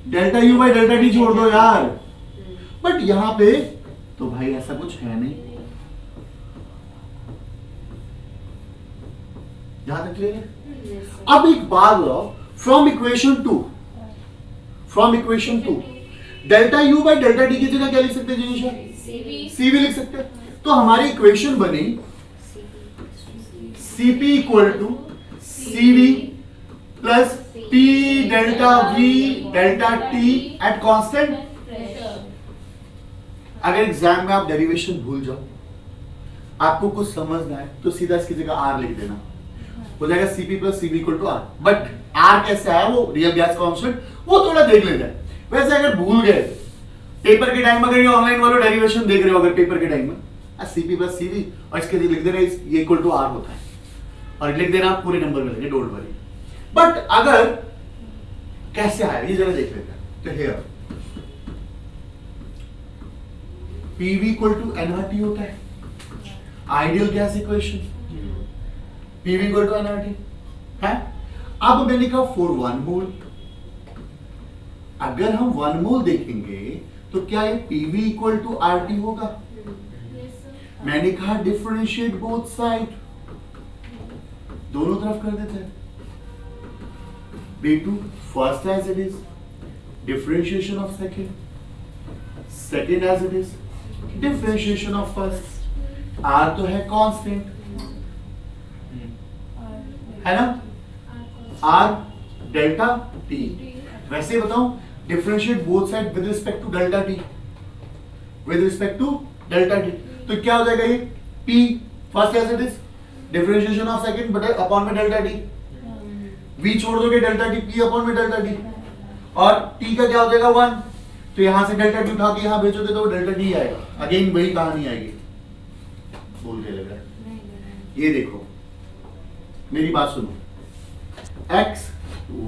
delta U by delta T छोड़ दो यार। बट यहां पे तो भाई ऐसा कुछ है नहीं, यहां तक क्लियर है? अब एक बात लो, from equation 2 delta U by delta T की जगह क्या लिख सकते हैं जिनिशा? CV लिख सकते हैं। तो हमारी इक्वेशन बनी CP equal to CV plus P delta V delta T at constant. अगर एग्जाम में आप डेरिवेशन भूल जाओ, आपको कुछ समझना है तो सीधा इसकी जगह R लिख देना, हो जाएगा CP plus CV equal to R। But R कैसे आया, वो रियल गैस कांस्टेंट, वो थोड़ा देख लेना। वैसे अगर भूल गए पेपर के टाइम, अगर ये ऑनलाइन वालों डेरिवेशन देख रहे हो अगर पेपर के टाइम में, CP प्लस CV और इसके लिख देना ये इक्वल टू R होता है, और लिख देना आप पूरे नंबर मिलेंगे, डोंट वरी। बट अगर कैसे आया ये जरा देख लेते हैं। तो here PV equal to nRT होता है, ideal gas equation, PV equal to nRT है। अब मैंने कहा फॉर 1 मोल, अगर हम 1 मोल देखेंगे तो क्या ये PV इक्वल टू RT होगा? मैंने कहा डिफरेंशिएट बोथ साइड, दोनों तरफ कर देते हैं। B2 first as it is, differentiation of second as it is, differentiation of first। R तो है कांस्टेंट, है ना, R डेल्टा T। वैसे बताऊं, differentiate both side with respect to delta T, with respect to delta T। तो क्या हो जाएगा ये P first as it is, differentiation of second बटे अपॉन में डेल्टा T। V छोड़ दोगे डेल्टा T, P अपॉन में डेल्टा T, और T का क्या हो जाएगा 1। तो यहां से डेल्टा T उठा के यहां भेजोगे तो डेल्टा T आएगा। अगेन वही कहानी आएगी। बोल के लग रहा है, ये देखो मेरी बात सुनो, x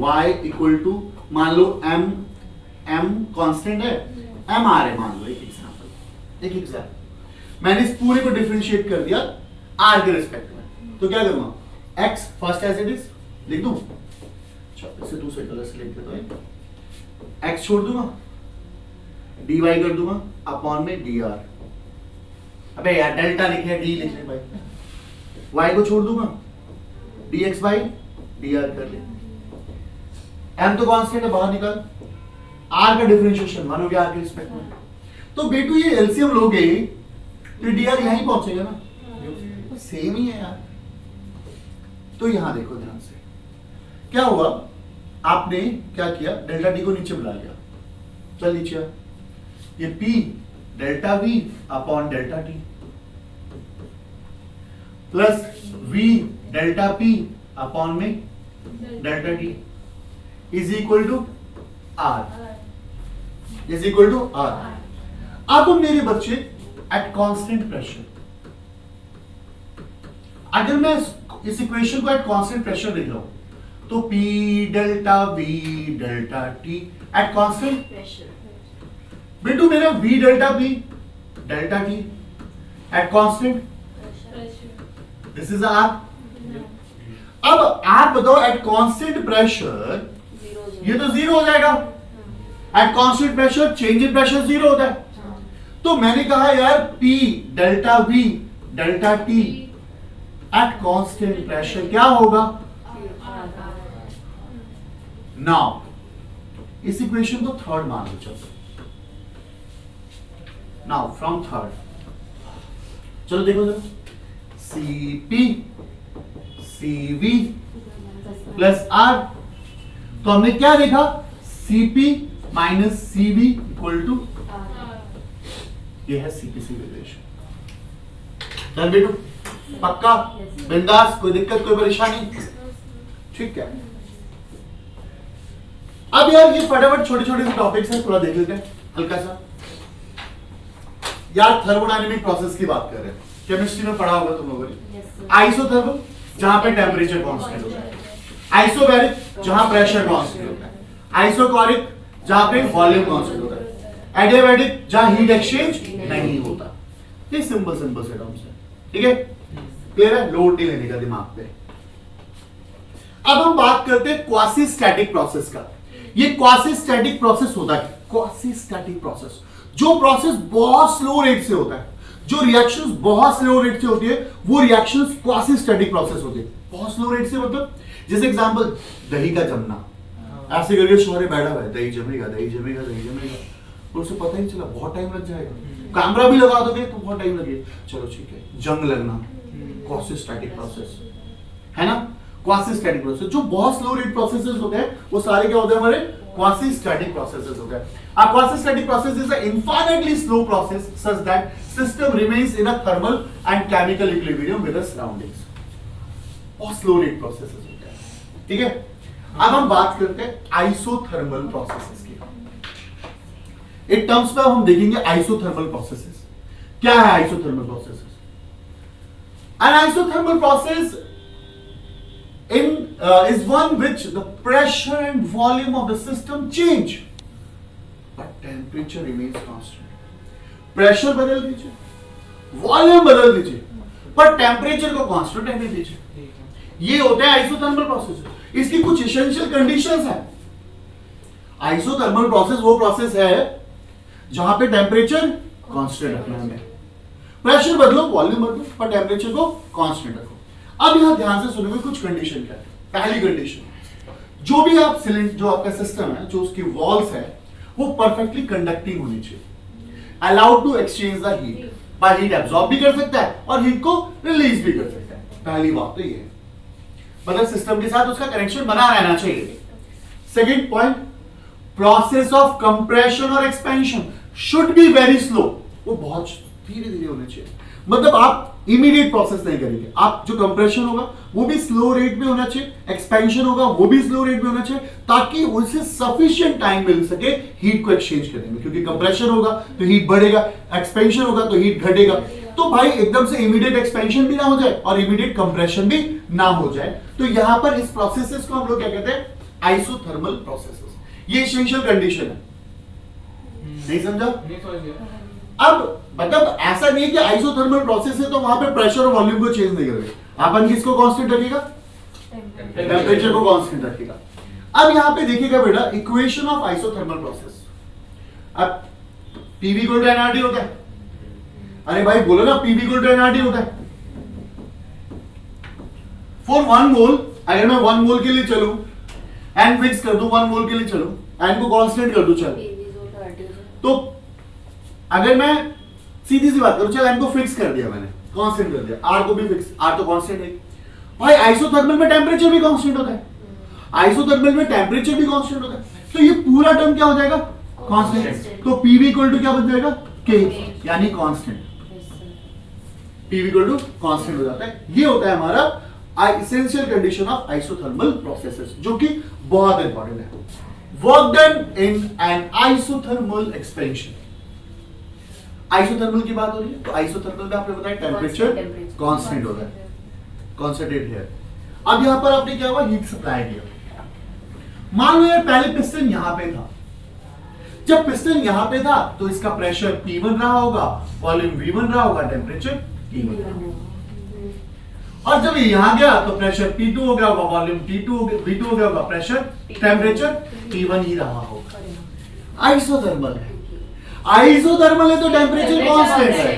y इक्वल टू, मान लो m कांस्टेंट है, m r है मान लो, एक एग्जांपल मैंने इस पूरे को डिफरेंशिएट कर दिया r के रिस्पेक्ट में। तो क्या करूंगा x first as it is लिख दूं, अच्छा इसे दूसरे कलर से लिख देता हूं, x छोड़ दूंगा, dy कर दूंगा अपॉन में dr, अबे यार डेल्टा लिखे डी लिख ले भाई, y को छोड़ दूंगा dx बाई dr कर ले, m तो कांस्टेंट है बाहर निकाल, r का डिफरेंशिएशन 1 हो गया r के रिस्पेक्ट में, तो बेटू ये एलसीएम लोगे तो dr यहीं पहुंचेगा ना, तो सेम ही है यार। तो यहां देखो ध्यान से क्या हुआ, आपने क्या किया डेल्टा डी को नीचे बुला लिया, चल नीचे आ, ये p delta v upon delta T plus v delta p upon में delta T is equal to r, is equal to r। अब मेरे बच्चे एट कांस्टेंट प्रेशर, अगर मैं इस इक्वेशन को एट कांस्टेंट प्रेशर लिख लूं तो P delta V delta T at constant pressure, बेटू मेरा V delta P delta T at constant, this is R। अब आप बताओ एट कांस्टेंट प्रेशर ये तो जीरो हो जाएगा, eight constant pressure change in pressure zero होता है, तो मैंने कहा यार P delta V delta T at constant pressure क्या होगा, नाउ इस इक्वेशन को थर्ड मान लो, चलो नाउ फ्रॉम थर्ड, चलो देखो जरा Cp Cv प्लस R, तो हमने क्या देखा Cp minus Cv equal to, ये है CPCV रिलेशन। चल बेटू पक्का बिंदास, कोई दिक्कत कोई परेशानी, ठीक है। अब यार ये फटाफट छोटे छोटे से टॉपिक्स हैं, थोड़ा देख लेते हैं हल्का सा। यार थर्मोडायनेमिक प्रोसेस की बात कर रहे हैं, केमिस्ट्री में पढ़ा होगा तुम लोगों ने, आइसोथर्मल जहां पे टेम्परेचर कांस्टेंट होता है, आइसोबैरिक जहां प्रेशर कांस्टेंट होता है, आइसोकोरिक जहां पे वॉल्यूम कांस्टेंट होता है, एडियाबैटिक जहां हीट एक्सचेंज नहीं होता। ये सिंपल सिंपल से टर्म्स है, ठीक है, क्लियर है, लोड नहीं लेने का दिमाग पे। अब हम बात करते हैं क्वासी स्टैटिक प्रोसेस का। ये क्वासी स्टैटिक प्रोसेस होता है, क्वासी स्टैटिक प्रोसेस जो प्रोसेस बहुत स्लो रेट से होता है, जो रिएक्शंस बहुत स्लो रेट से होती है वो रिएक्शंस क्वासी स्टैटिक प्रोसेस होती है। बहुत स्लो रेट से मतलब जैसे एग्जांपल दही का जमना, ऐसे करके शोरे बैठा हुआ है, दही जमेगा दही जमेगा दही जमेगा, और उसे पता ही चला बहुत टाइम लग जाएगा, कैमरा भी लगा दोगे तो बहुत टाइम लगेगा, चलो ठीक है। जंग लगना क्वासी स्टैटिक प्रोसेस है ना, क्वासी स्टैटिक प्रोसेस जो बहुत स्लो रेट प्रोसेसेस होते हैं वो सारे क्या होते हैं हमारे क्वासी स्टैटिक प्रोसेसेस होते हैं। A quasi-static process is an infinitely slow process such that system remains in a thermal and chemical equilibrium with the surroundings. बहुत स्लो रेट प्रोसेसेस होते हैं, ठीक है। अब हम बात करते हैं आइसोथर्मल प्रोसेसेस की। एक टर्म्स पे हम देखेंगे आइसोथर्मल प्रोसेसेस। क्या है isothermal processes? An isothermal process is one which the pressure and volume of the system change, but temperature remains constant. Pressure बदल दीजिए, वॉल्यूम बदल दीजिए, पर टेम्परेचर को कांस्टेंट रहने दीजिए। ये होता है आइसोथर्मल प्रोसेस। इसकी कुछ एसेंशियल कंडीशंस हैं। आइसोथर्मल प्रोसेस वो प्रोसेस है जहां पे टेम्परेचर कांस्टेंट रखना है, प्रेशर बदलो वॉल्यूम बदलो पर टेम्परेचर को कांस्टेंट रखो। अब यहां ध्यान से सुनोगे कुछ कंडीशन क्या है। पहली कंडीशन, जो भी आप सिलेंडर जो आपका सिस्टम है, जो उसकी वॉल्स है वो परफेक्टली कंडक्टिंग होनी चाहिए, allowed to exchange the heat, by heat absorb भी कर सकता है और हीट को रिलीज भी कर सकता है। पहली बात तो ये है, मतलब सिस्टम के साथ उसका कनेक्शन बना रहना चाहिए। Second point, process of compression और expansion should be very slow, वो बहुत धीरे धीरे होने चाहिए। मतलब आप इमीडिएट प्रोसेस नहीं करेंगे, आप जो कंप्रेशन होगा वो भी स्लो रेट में होना चाहिए, एक्सपेंशन होगा वो भी स्लो रेट में होना चाहिए, ताकि उसे सफिशिएंट टाइम मिल सके हीट को एक्सचेंज करने में। क्योंकि कंप्रेशन होगा तो हीट बढ़ेगा, एक्सपेंशन होगा तो हीट घटेगा। तो भाई एकदम से इमीडिएट एक्सपेंशन भी ना हो जाए और इमीडिएट कंप्रेशन भी ना हो जाए। तो यहां पर इस प्रोसेसेस को हम लोग क्या कहते हैं, आइसोथर्मल प्रोसेसेस। ये एसेंशियल कंडीशन है, नहीं समझा? नहीं समझ गया। अब मतलब ऐसा नहीं है कि आइसोथर्मल प्रोसेस है तो वहां पे प्रेशर और वॉल्यूम को चेंज नहीं करोगे। अपन किसको कांस्टेंट रखेगा? टेम्परेचर को कांस्टेंट रखेगा। अब यहां पे देखिएगा बेटा, इक्वेशन ऑफ आइसोथर्मल प्रोसेस। अब पीवी इक्वल टू एनआरटी होता है। अरे भाई बोलो ना, पीवी इक्वल टू एनआरटी होता है। फॉर 1 मोल, अगर मैं 1 मोल के लिए चलूं, एन फिक्स कर दूं, 1 मोल के लिए चलूं, एन को कांस्टेंट कर दूं, चल तो अगर मैं सीधी सी बात करूं, चल एन को फिक्स कर दिया मैंने, कांस्टेंट कर दिया, आर को भी फिक्स, आर तो कांस्टेंट है भाई। आइसोथर्मल में टेम्परेचर भी कांस्टेंट होता है, आइसोथर्मल में टेम्परेचर भी कांस्टेंट होता है, तो ये पूरा टर्म क्या हो जाएगा? कांस्टेंट। तो पीवी इक्वल टू क्या बन जाएगा? के, यानी constant. PV equal to constant हो जाता है। ये होता है हमारा essential condition of isothermal processes, जो कि बहुत इंपॉर्टेंट है। Work done in an isothermal expansion. Isothermal की बात हो रही है, तो आइसोथर्मल में आपने बताया टेम्परेचर कांस्टेंट होता है, कॉन्सेंट्रेट है। अब यहां पर आपने क्या हुआ? हीट सप्लाई किया। मान लो यार पहले पिस्टन यहां पे था, जब पिस्टन यहां पे था तो इसका प्रेशर P1 रहा होगा, वॉल्यूम V1 रहा होगा, टेम्परेचर T1 रहा होगा। और जब ये यहां गया तो प्रेशर P2 हो गया होगा, वॉल्यूम T2 हो गया, V2 हो गया होगा, प्रेशर टेम्परेचर T1 ही रहा होगा। आइसोथर्मल है, आइसोथर्मल है तो टेम्परेचर कांस्टेंट है।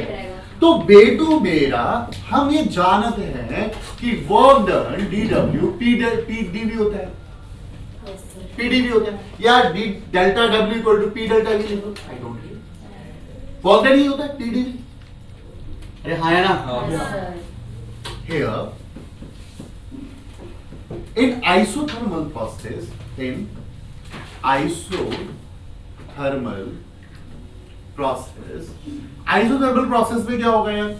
तो बेटू मेरा हम ये जानते हैं कि वर्क डन dW PdV होता है, PdV होता है, या delta W equal to P delta V लिखो, I don't care. Work done ही होता है PdV। अरे हाँ है ना? Here in isothermal process, in isothermal process में क्या होगा यार?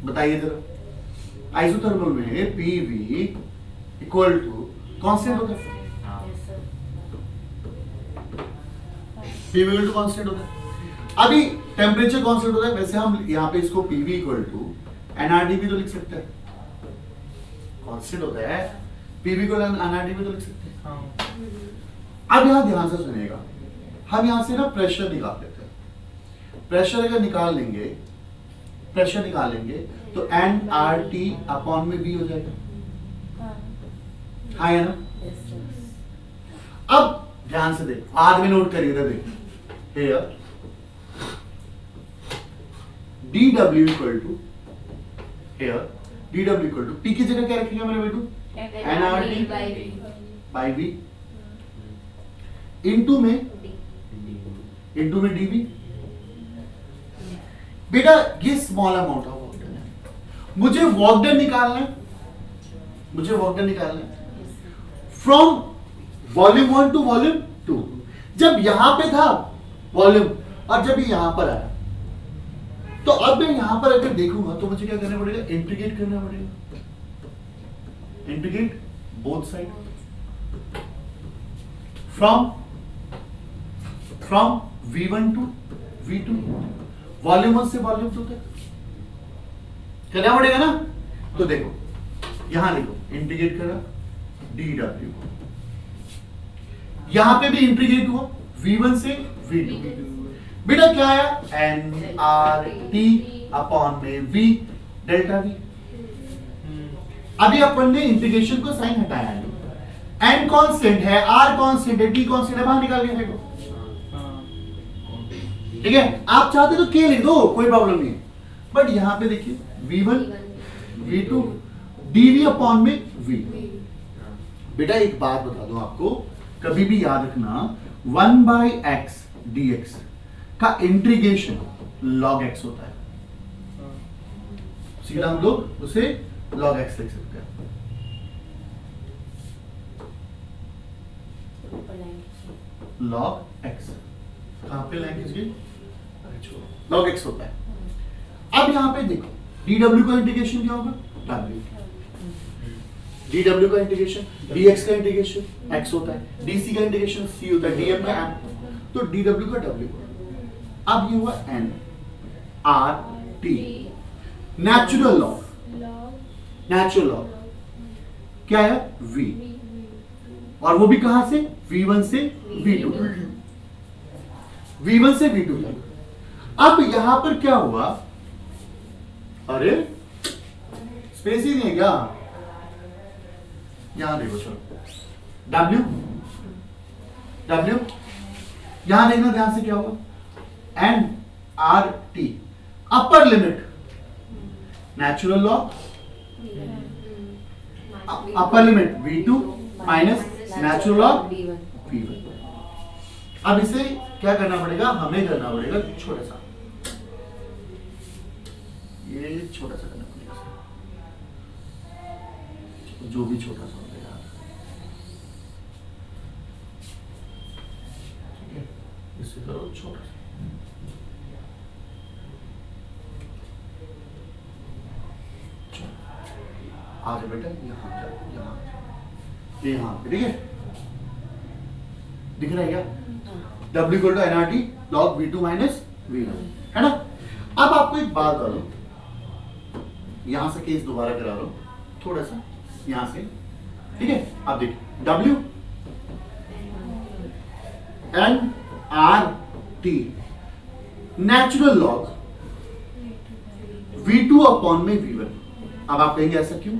बताइए जरा। आइसोथर्मल में पीवी इक्वल टू कांस्टेंट होता है, पीवी इक्वल टू कांस्टेंट होता है। अभी टेम्परेचर कांस्टेंट होता है, वैसे हम यहाँ पे इसको पीवी इक्वल टू एनआरडी भी तो लिख सकते हैं, कांस्टेंट होता है, पीवी इक्वल एनआरडी भी तो लिख सकते हैं। अब यहां ध्यान से सुनिएगा, हम यहां से ना प्रेशर निकाल लेते हैं। प्रेशर अगर निकाल लेंगे, प्रेशर निकाल लेंगे तो एन आर टी अपॉन में बी हो जाएगा, हाँ है ना? अब ध्यान से देख, बाद में नोट करिए, देख here dW equal to, here dW equal to P की जगह क्या रखेंगे मेरे बेटू? nRT बाई V इनटू में dV। बेटा ये small amount of work done है, मुझे वर्क डन निकालना है, मुझे वर्क डन निकालना है फ्रॉम वॉल्यूम 1 टू वॉल्यूम 2। जब यहां पे था वॉल्यूम और जब ये यहां पर आया, तो अब मैं यहां पर अगर देखूंगा तो मुझे क्या करना पड़ेगा? इंटीग्रेट करना पड़ेगा, integrate both side from V1 to V2, volume 1 से वॉल्यूम 2 तक करना पड़ेगा ना। तो देखो यहां लिखो, इंटीग्रेट करा dW, यहां पे भी इंटीग्रेट हुआ V1 से V2। बेटा क्या आया? nRT अपॉन में V डेल्टा V। अभी अपन ने इंटीग्रेशन को साइन हटाया है, n कांस्टेंट है, r कांस्टेंट है, t कांस्टेंट है, बाहर निकाल के फेंको, ठीक है? आप चाहते तो k लिख दो, कोई प्रॉब्लम नहीं है, बट यहां पे देखिए V1 V2 dV अपॉन में V। बेटा एक बात बता दूं आपको, कभी भी याद रखना 1/x dx का इंटीग्रेशन log x होता है, सीधा हम लोग उसे log x लिख सकते हैं। log x कहां पे लाइन खींच गई? log x होता है। अब यहां पे देखो dw का इंटीग्रेशन क्या होगा? w। dw का इंटीग्रेशन dx का इंटीग्रेशन x होता है, dc का इंटीग्रेशन c होता है, dm का m, तो dw का w। अब ये हुआ n r t, natural law क्या है? v, और वो भी कहां से? v1 से v2, v1 से v2 तक। अब यहां पर क्या हुआ? अरे स्पेस ही नहीं है क्या? यहां देखो, चलो W W यहां देखना ध्यान से, क्या होगा? NRT upper limit natural log upper limit V2 minus natural log V1 V1। अब इसे क्या करना पड़ेगा? हमें करना पड़ेगा छोटा सा, ये छोटा सा करना पड़ेगा, जो भी छोटा सा होगा यार, ठीक है? इसे करो छोटा सा, आ जाओ बेटा, यहाँ जाओ, यहाँ पे, ठीक है? दिख रहा है क्या? W equal to NRT log V2 minus V1, है ना? अब आपको एक बात बता दो, यहां से केस दोबारा करा लो थोड़ा सा, यहां से, ठीक है? अब देखिए W NRT natural log V2 upon में V1। अब आप कहेंगे ऐसा क्यों?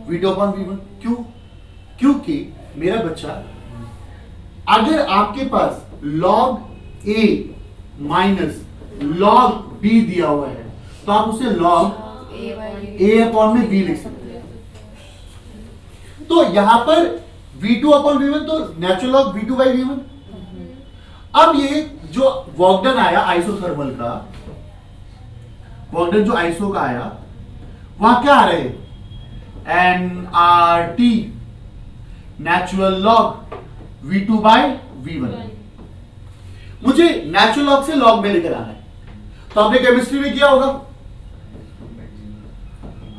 V2 अपॉन V1 क्यों? क्योंकि मेरा बच्चा, अगर आपके पास log A minus log B दिया हुआ है तो आप उसे log A अपॉन में B लिख सकते हैं। तो यहां पर V2 अपॉन V1 तो natural log V2 by V1। अब ये जो वर्क डन आया आइसोथर्मल का, वर्क डन जो आइसो का आया, वहां क्या आ रहा है? NRT natural log V2 by V1। मुझे नेचुरल लॉग से लॉग में लेकर आना है, तो आपने केमिस्ट्री में किया होगा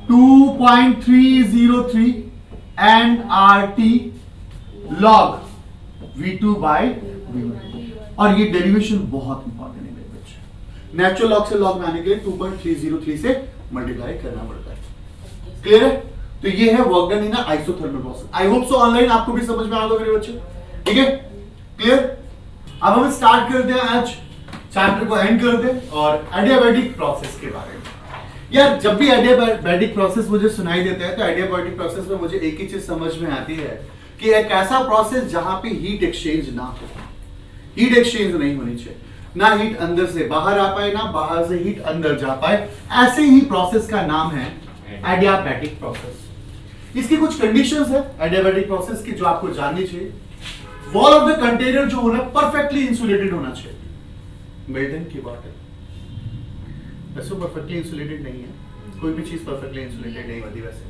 2.303 NRT log V2 by V1। और ये डेरिवेशन बहुत इंपॉर्टेंट है मेरे बच्चे, नेचुरल लॉग से लॉग में आने के लिए 2.303 से मल्टीप्लाई करना पड़ता है। क्लियर है? तो ये है work done in isothermal process. I hope so online आपको भी समझ में आ गया मेरे बच्चे, ठीक है? क्लियर? अब हम स्टार्ट करते हैं, आज चैप्टर को एंड करते हैं और एडियाबैटिक प्रोसेस के बारे में। यार जब भी एडियाबैटिक प्रोसेस मुझे सुनाई देता है तो एडियाबैटिक प्रोसेस में मुझे एक ही चीज समझ में आती है कि एक ऐसा प्रोसेस जहां पे हीट एक्सचेंज ना हो, हीट एक्सचेंज नहीं होनी चाहिए, ना हीट अंदर से बाहर आ पाए ना बाहर से हीट अंदर जा पाए, ऐसे ही प्रोसेस का नाम है एडियाबैटिक प्रोसेस। इसकी कुछ कंडीशंस है एडियाबैटिक प्रोसेस की जो आपको जाननी चाहिए। वॉल ऑफ द कंटेनर जो होना परफेक्टली इंसुलेटेड होना चाहिए, मेल्टन की बात है, वैसे परफेक्टली इंसुलेटेड नहीं है, कोई भी चीज परफेक्टली इंसुलेटेड नहीं होती वैसे।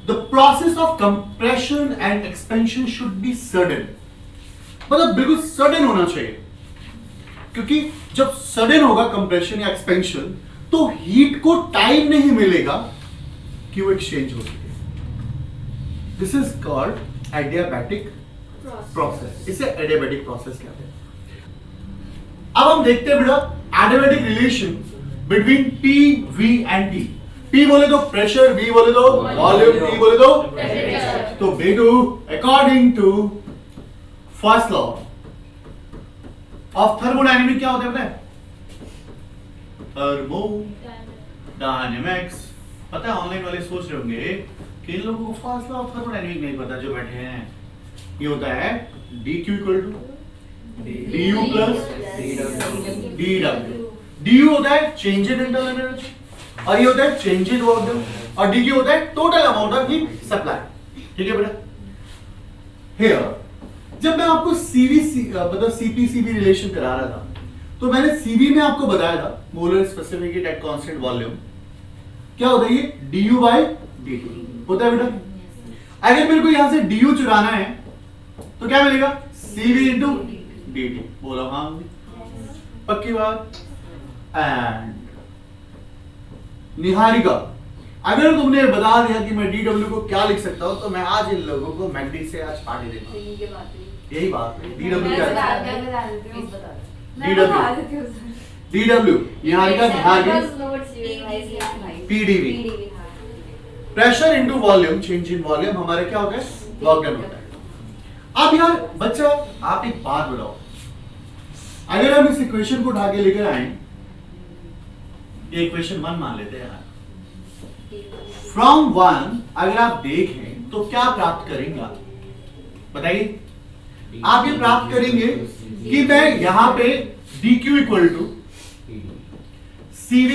The process of compression and expansion should B sudden, मतलब बिल्कुल सडन होना चाहिए, क्योंकि जब सडन होगा कंप्रेशन या एक्सपेंशन तो हीट को टाइम नहीं मिलेगा कि वो एक्सचेंज हो सके। This is called adiabatic process, इसे एडियाबैटिक प्रोसेस कहते हैं। अब हम देखते हैं बेटा adiabatic relation between P, V and T। P बोले तो प्रेशर, V बोले तो वॉल्यूम, T बोले तो तो बेटू according to first law of thermodynamic क्या होता है पता है? थर्मोडायनेमिक्स। पता है ऑनलाइन वाले सोच रहे होंगे कि इन लोगों को फर्स्ट लॉ ऑफ थर्मोडायनेमिक नहीं पता जो बैठे हैं। ये होता है dq equal to du plus dw। du होता है चेंज इन इंटरनल एनर्जी और ये होता है चेंज इन वर्क डन, और dq होता है total amount of heat supply. ठीक है बेटा? हियर जब मैं आपको मतलब CP/CV रिलेशन करा रहा था तो मैंने CV में आपको बताया था molar specific heat at constant volume क्या होता है, ये du बाय dt होता है बेटा। अगर मेरे को यहां से du चुराना है तो क्या मिलेगा? CV into dt। बोलो हाँ, पक्की बात। एंड निहारिका, अगर तुमने बता दिया कि मैं dw को क्या लिख सकता हूं तो मैं आज इन लोगों को मैकडी से आज पार्टी देता हूं। यही बात है, dw क्या है? dw निहारिका ध्यान PdV pressure into volume, change in volume हमारे क्या होता है? वर्क डन होता है। अब यार बच्चा आप एक बात बताओ, अगर हम इस इक्वेशन को उठा के लेकर आए, ये इक्वेशन 1 मान लेते हैं यार, फ्रॉम 1 अगर आप देखें तो क्या प्राप्त करेंगे आप बताइए। आप ये प्राप्त करेंगे कि मैं यहां पे dq equal to cv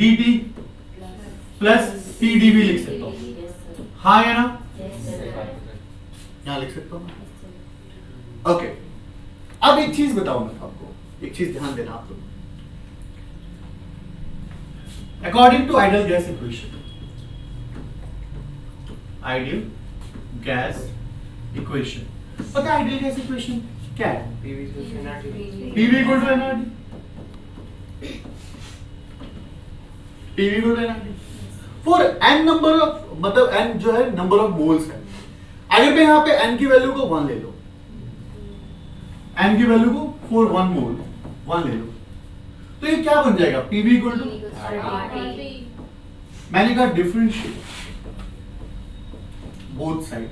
dt plus pdv लिख सकता हूं, हाँ या ना, यहां लिख सकता हूं। ओके, अब एक चीज बताऊं मैं आपको, एक चीज ध्यान देना आप लोग। According to ideal gas equation, ideal gas equation, पता है आइडियल गैस इक्वेशन क्या है? PV equals NRT. PV equal to NRT, PV equal to NRT for n number of, मतलब n जो है नंबर ऑफ मोल्स है। अगर मैं यहाँ पे n की वैल्यू को 1 ले लो, n की वैल्यू को फॉर 1 मोल 1 ले लो, तो ये क्या बन जाएगा? PV इक्वल टू, मैंने कहा differentiate both side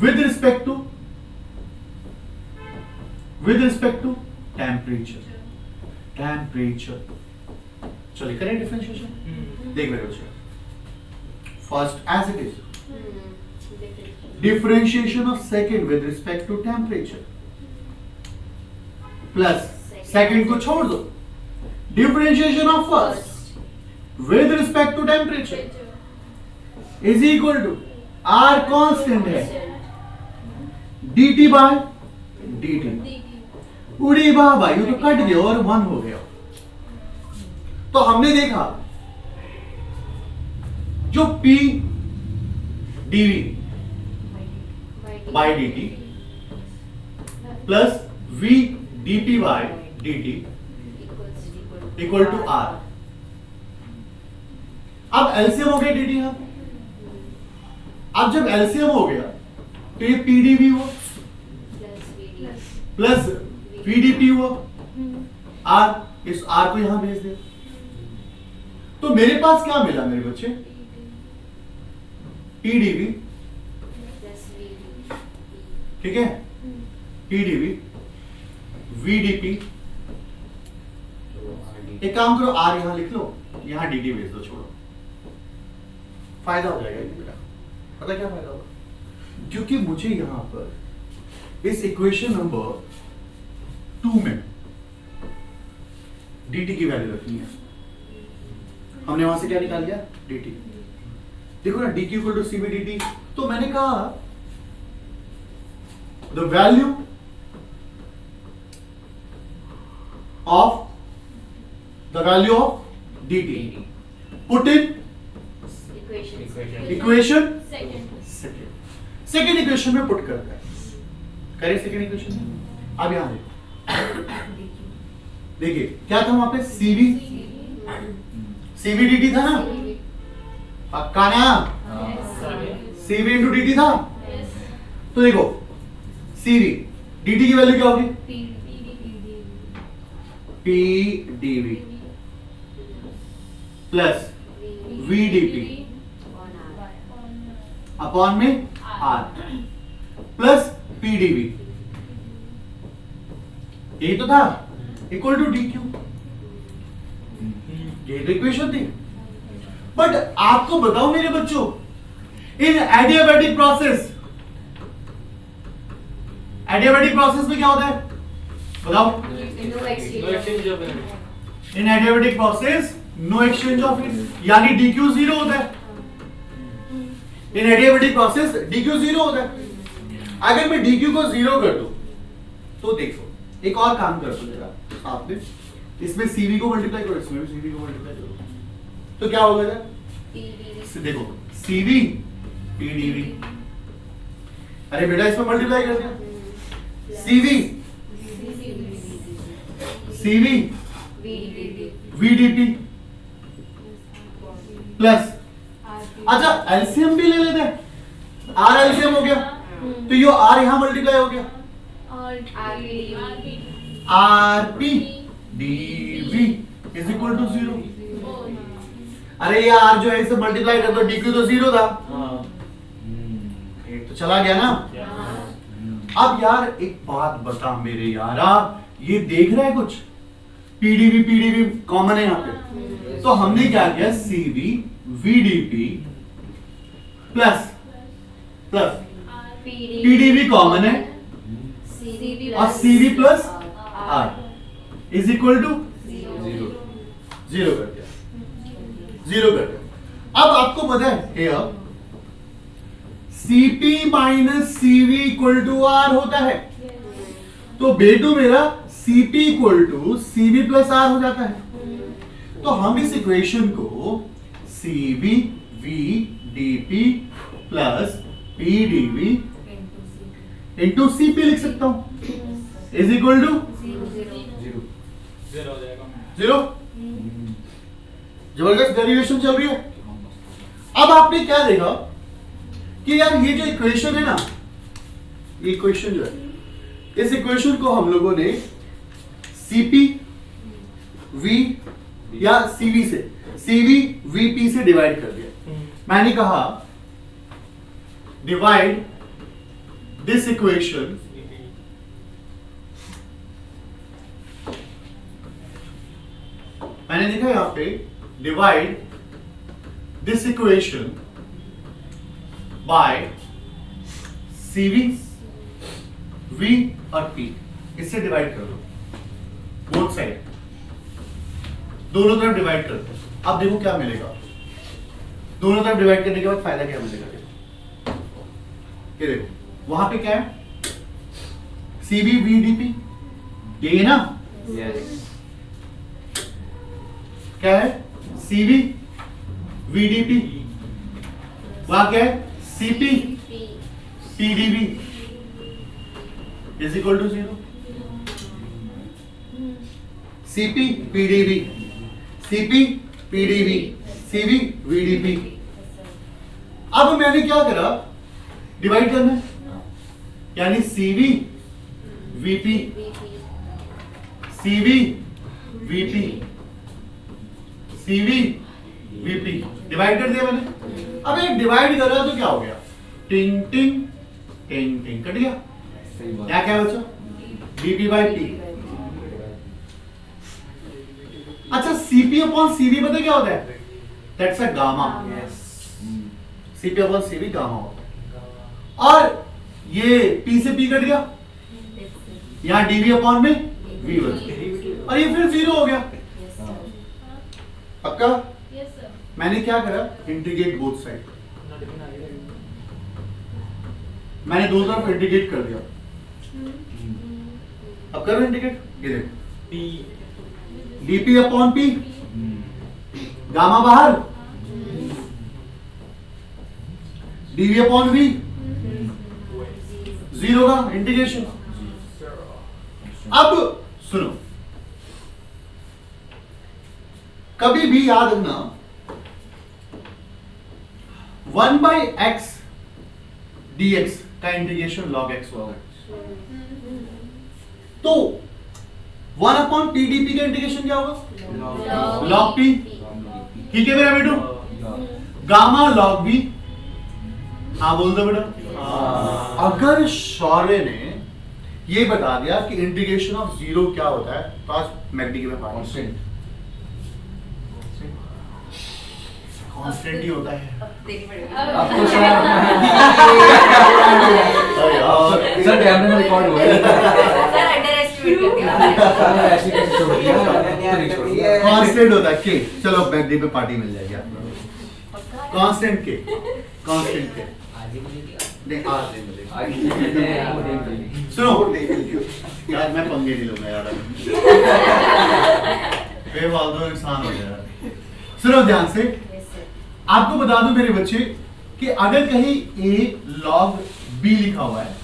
with respect to temperature। चलिए करें डिफरेंशिएशन, देख रहे हो बच्चे। First as it is, differentiation of second with respect to temperature, plus second को छोड़ दो, differentiation of first with respect to temperature is equal to R constant है dt बाय dt। उड़ी बाबा, ये तो कट गया और 1 हो गया। तो हमने देखा जो P dV by dt plus V dt by dt equal to R। अब एलसीएम हो गया dt यहां। अब जब एलसीएम हो गया तो ये PdV हुआ प्लस VdP हुआ, R, इस R को यहां भेज दे, तो मेरे पास क्या मिला मेरे बच्चे? PdV, ठीक है, PdV VdP। एक काम करो, R यहां लिख लो, यहां dt भेज दो, छोड़ो, फायदा हो जाएगा मेरा। पता क्या फायदा होगा? क्योंकि मुझे यहां पर इस इक्वेशन नंबर 2 में dt की वैल्यू रखनी है। हमने वहां से क्या निकाल लिया? dt। देखो ना, dq equal to cv dt, तो मैंने कहा the value of dt put in equation second equation में पुट करता है, करें सेकेंड इक्वेशन में। अब यहां देखो, देखिए क्या था वहां पे? cv dt था ना, पक्का ना? cv इंटू dt था। तो देखो cv dt की वैल्यू क्या होगी? pdv प्लस vdp अपॉन में r प्लस pdv, यही तो था, इक्वल टू dq। ये तो इक्वेशन थी। बट आपको बताओ मेरे बच्चों, इन एडियाबैटिक प्रोसेस में क्या होता है? बताओ। In adiabatic process no exchange of heat, यानी dq 0 होता है। इन एडियाबैटिक प्रोसेस dq 0 होता है। अगर मैं dq को 0 कर दूं तो देखो, एक और काम कर दो जरा साथ में, इसमें cv को मल्टीप्लाई करो, इसमें भी cv को मल्टीप्लाई करो, तो क्या होगा यार? देखो cv pdv, अरे बेटा इसमें मल्टीप्लाई कर दिया, cv vdp प्लस, अच्छा एलसीएम भी ले लेते हैं, r एलसीएम हो गया, तो ये r यहां मल्टीप्लाई हो गया, rp dv is equal to 0। अरे ये r जो है इसे मल्टीप्लाई कर दो, dq तो 0 था, एक तो चला गया ना। अब यार एक बात बता मेरे यारा, ये देख रहा है कुछ? पीडीवी कॉमन है यहाँ पे, तो हमने क्या किया, CV VDP plus plus PDV common है और CV plus R is equal to zero कर दिया, जीरो कर दिया। अब आपको पता है here CP minus CV equal to R होता है, तो बेटू मेरा CP equal to CV plus R हो जाता है। तो हम इस इक्वेशन को CV VDP plus PDV into CP लिख सकता हूं, इज इक्वल टू जीरो हो जाएगा। जीरो। जबरदस्त डेरिवेशन चल रही है। अब आपने क्या देखा कि यार ये जो इक्वेशन है ना, ये इक्वेशन जो है, इस इक्वेशन को हम लोगों ने CP V या CV से, CV VP से डिवाइड कर दिया। मैंने कहा डिवाइड दिस इक्वेशन मैंने देखा यहां पे divide this equation bye CV V और P, इससे डिवाइड कर दो बोथ साइड, दोनों तरफ डिवाइड कर दो। अब देखो क्या मिलेगा, दोनों तरफ डिवाइड करने के बाद फायदा क्या मिलेगा। ये देखो वहां पे क्या है, CV VDP, ये ना क्या है, CV VDP, वहां क्या है, CP PDV is equal to zero. CP PDV CP PDV CV VDP। अब मैंने क्या करा, डिवाइड करना है, यानी CV VP CV VP CV VP divide कर दिया मैंने। अब एक डिवाइड कर रहा तो क्या हो गया, टिंग टिंग टिंग टिंग कट गया, क्या क्या बचा, DP बाई P। अच्छा CP अपॉन CV पता क्या होता है, that's a gamma. CP upon CV gamma होता है। और ये P से P कट गया, यहां DV अपॉन में V बच गया, और ये फिर जीरो हो गया। पक्का? Yes sir. मैंने क्या करा, इंटीग्रेट बोथ साइड, मैंने दो तरफ इंटीग्रेट कर दिया। अब करो इंटीग्रेट, ये देखो DP अपॉन P, गामा बाहर, DV अपॉन V, जीरो का इंटीग्रेशन। अब सुनो, कभी भी याद रखना 1 by x dx का इंटीग्रेशन log x होगा, तो 1 अपॉन PDP का इंटीग्रेशन क्या होगा, log P। ठीक है मेरा बेटू, गामा log V। हाँ बोल दो बेटा। अगर शौर्य ने ये बता दिया कि इंटीग्रेशन ऑफ जीरो क्या होता है, तो आज मैग्नी में कांस्टेंट कांस्टेंट ही होता है। आपको सर कैमरे में रिकॉर्ड हुआ है। सर अंडर एस्टिमेट कर दिया ऐसे कैसे छोड़ दिया? तो नहीं छोड़ दिया। कांस्टेंट होता है के, चलो मैग्नी पे पार्टी मिल जाएगी आप लोगों को। कांस्टेंट के, कांस्टेंट के नहीं, आज नहीं मिलेगा। सुनो यार, मैं पंगे नहीं लूंगा यार, बेफालतू इंसान हो गया। सुनो ध्यान से, आपको बता दूं मेरे बच्चे कि अगर कहीं A log B लिखा हुआ है,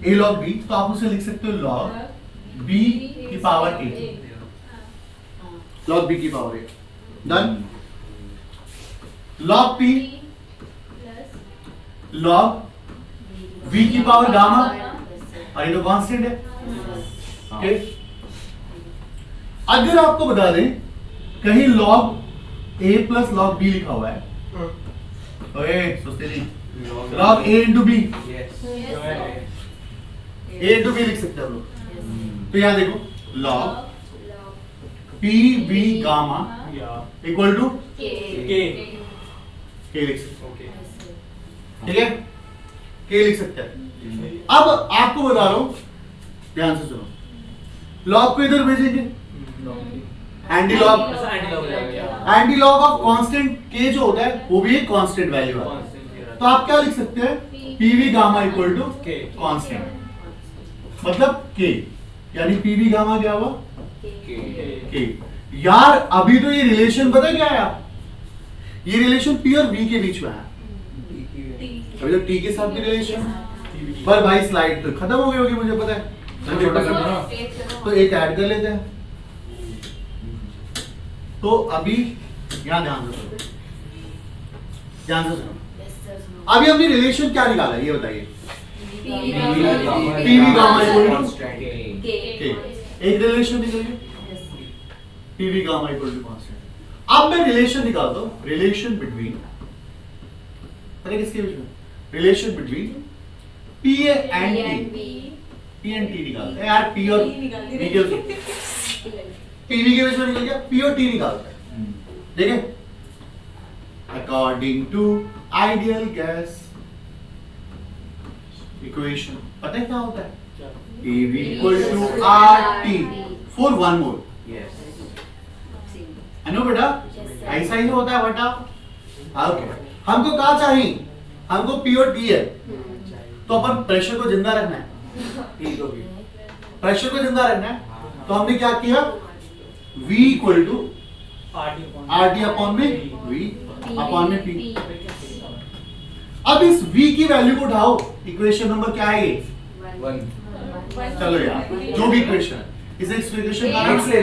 A log B, तो आप उसे लिख सकते हो log B की पावर A, log B की power A। Done. log P log V की पावर गामा, और ये तो कांस्टेंट है। ओके, अगर आपको बता दें कहीं log A plus log B लिखा हुआ है, ओए सोचते नहीं, log A into B, A into B लिख सकते हैं हम लोग। तो यहां देखो log P V gamma equal to K के लिख सकते ओके हैं, ठीक है, के लिख सकते हैं। अब आपको बता रहा हूं, ध्यान से सुनो, लॉग को इधर भेजेंगे, एंटी लॉग, ऐसा एंटी लॉग हो जाएगा एंटी लॉग ऑफ कांस्टेंट के जो होता है वो भी एक कांस्टेंट वैल्यू है, तो आप क्या लिख सकते हैं, पीवी गामा इक्वल टू के कांस्टेंट, मतलब के, यानी पीवी गामा क्या हुआ, के के। यार अभी तो ये रिलेशन पता है क्या है, ये रिलेशन पी और वी के बीच में है, अभी तो टी के साथ भी रिलेशन, पर भाई स्लाइड तो खत्म हो गई होगी मुझे पता है, छोटा कर दो ना। तो एक ऐड कर लेते हैं। तो अभी यहां ध्यान से सुनो, ध्यान से सुनो, अभी हमने रिलेशन क्या निकाला ये बताइए, पीवी गामा इक्वल टू के, एक रिलेशन निकल गया, PV gamma equal to constant. अब मैं रिलेशन निकालता हूं, रिलेशन बिटवीन, पता है किसके बीच में, relation between P and T, P and T निकालते हैं यार, पी और वी के, पीवी के बीच में निकल गया, पी और टी निकालते हैं, ठीक है, according to ideal gas equation पता है क्या होता है, PV equal to R T for one mole, है ना बेटा, ऐसा ही होता है बेटा, ओके। हमको क्या चाहिए, हमको पी और टी है, तो अपन प्रेशर को जिंदा रखना है, प्रेशर को जिंदा रखना है, तो हमने क्या किया, V equal to R T upon में V अपॉन में P। अब इस V की वैल्यू को उठाओ, इक्वेशन नंबर क्या है ये, 1 चलो यार जो भी इक्वेशन है इस इक्वेशन का नाम, X ले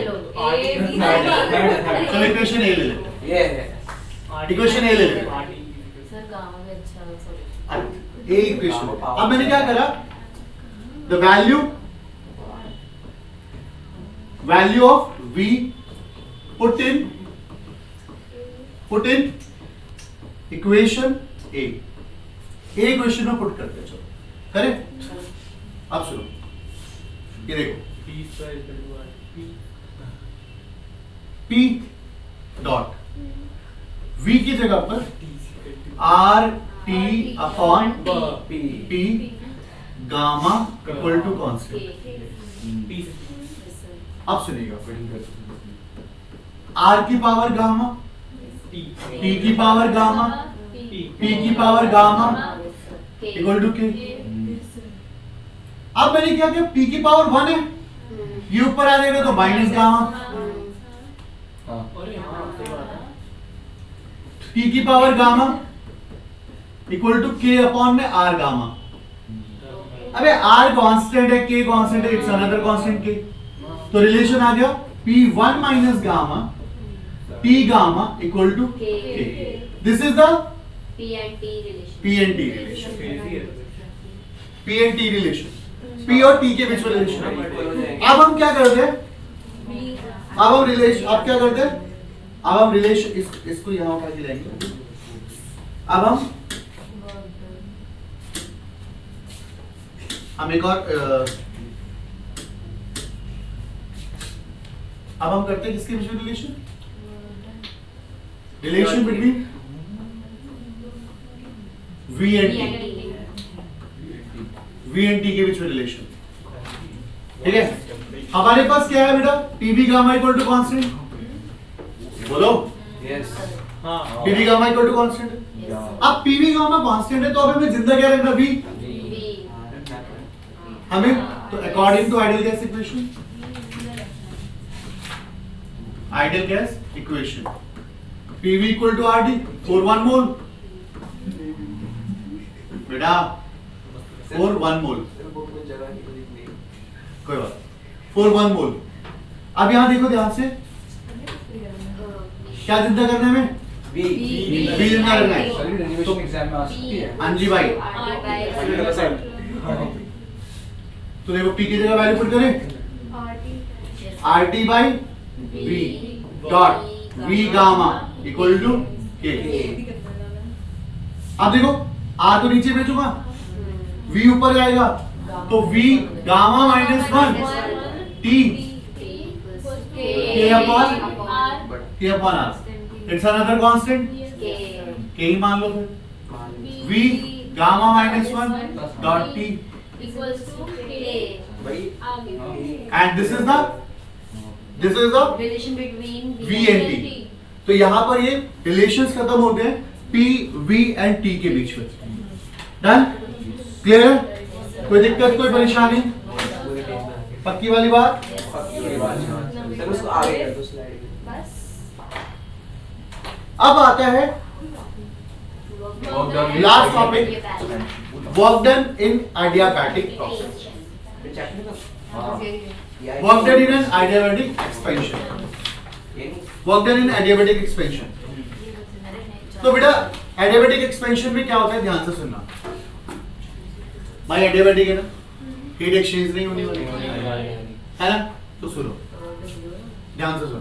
लो, चलो इक्वेशन ए ले लेते ये है हैं, इक्वेशन ए ले लेते हैं, ए इक्वेशन। अब मैंने क्या करा, the value of V put in equation A equation में पुट करते हैं, चलो करें। अब सुनो, ये देखो P डॉट V की जगह पर R T upon P gamma equal to constant. अब सुनिएगा, आर की पावर गामा, टी की पावर गामा, पी की power gamma equal to K. अब मैंने क्या किया, पी की पावर 1 है, ये ऊपर आ जाएगा तो माइनस गामा, पी की पावर गामा इक्वल टू के अपॉन में आर गामा। अबे आर कांस्टेंट है, के कांस्टेंट है, इट्स अनदर कांस्टेंट के, तो रिलेशन आ गया P1 minus gamma P gamma equal to K. This is the P and T relation, P और T के बीच में रिलेशन है। अब हम क्या करते हैं, अब हम रिलेशन, अब क्या करते हैं, अब हम रिलेशन इसको यहां उठा के लाएंगे। अब हम एक और अब हम करते हैं किसके बीच में relation, relation between V and T के बीच में रिलेशन, ठीक है। हमारे पास क्या है बेटा, PV gamma equal to constant, बोलो yes PV gamma equal to constant. अब पीवी गामा कांस्टेंट है तो अब हमें जिंदा क्या रखना, V हमें, तो according to ideal gas equation, ideal gas equation PV equal to R D for 1 मोल, बेटा फॉर 1 मोल, कोई बात, फॉर 1 मोल। अब यहां देखो ध्यान से, क्या जिंदा करने में, बी बी जिंदा रखना है, सॉरी डेरिवेशन एग्जाम में आ सकती है। अंजी भाई, 100%। तो देखो पी की जगह वैल्यू पुट करें, R T by V dot V gamma equal to K. अब देखो आर तो नीचे भेजूंगा, वी ऊपर जाएगा, तो V gamma -1 T K upon but K upon R. It's another constant. K K ही मान लो फिर. V gamma minus 1 dot T. equals to K भाई And this is the relation between V and T. तो यहाँ पर ये relations खत्म होते हैं P, V and T के बीच में. डन? क्लियर? कोई दिक्कत, कोई परेशानी? पूरे पेज में पक्की वाली बात? सर उसको आगे कर दो स्लाइड में. बस अब आता है लास्ट टॉपिक, वर्क डन इन adiabatic process. फिर चैप्टर का Work done in an adiabatic expansion. ये नहीं Work done in adiabatic expansion. तो बेटा एडियाबेटिक एक्सपेंशन में क्या होता है, ध्यान से सुनना. भाई एडियाबेटिक है ना, हीट एक्सचेंज नहीं होनी वाली है ना, तो सुनो, ध्यान से सुनो,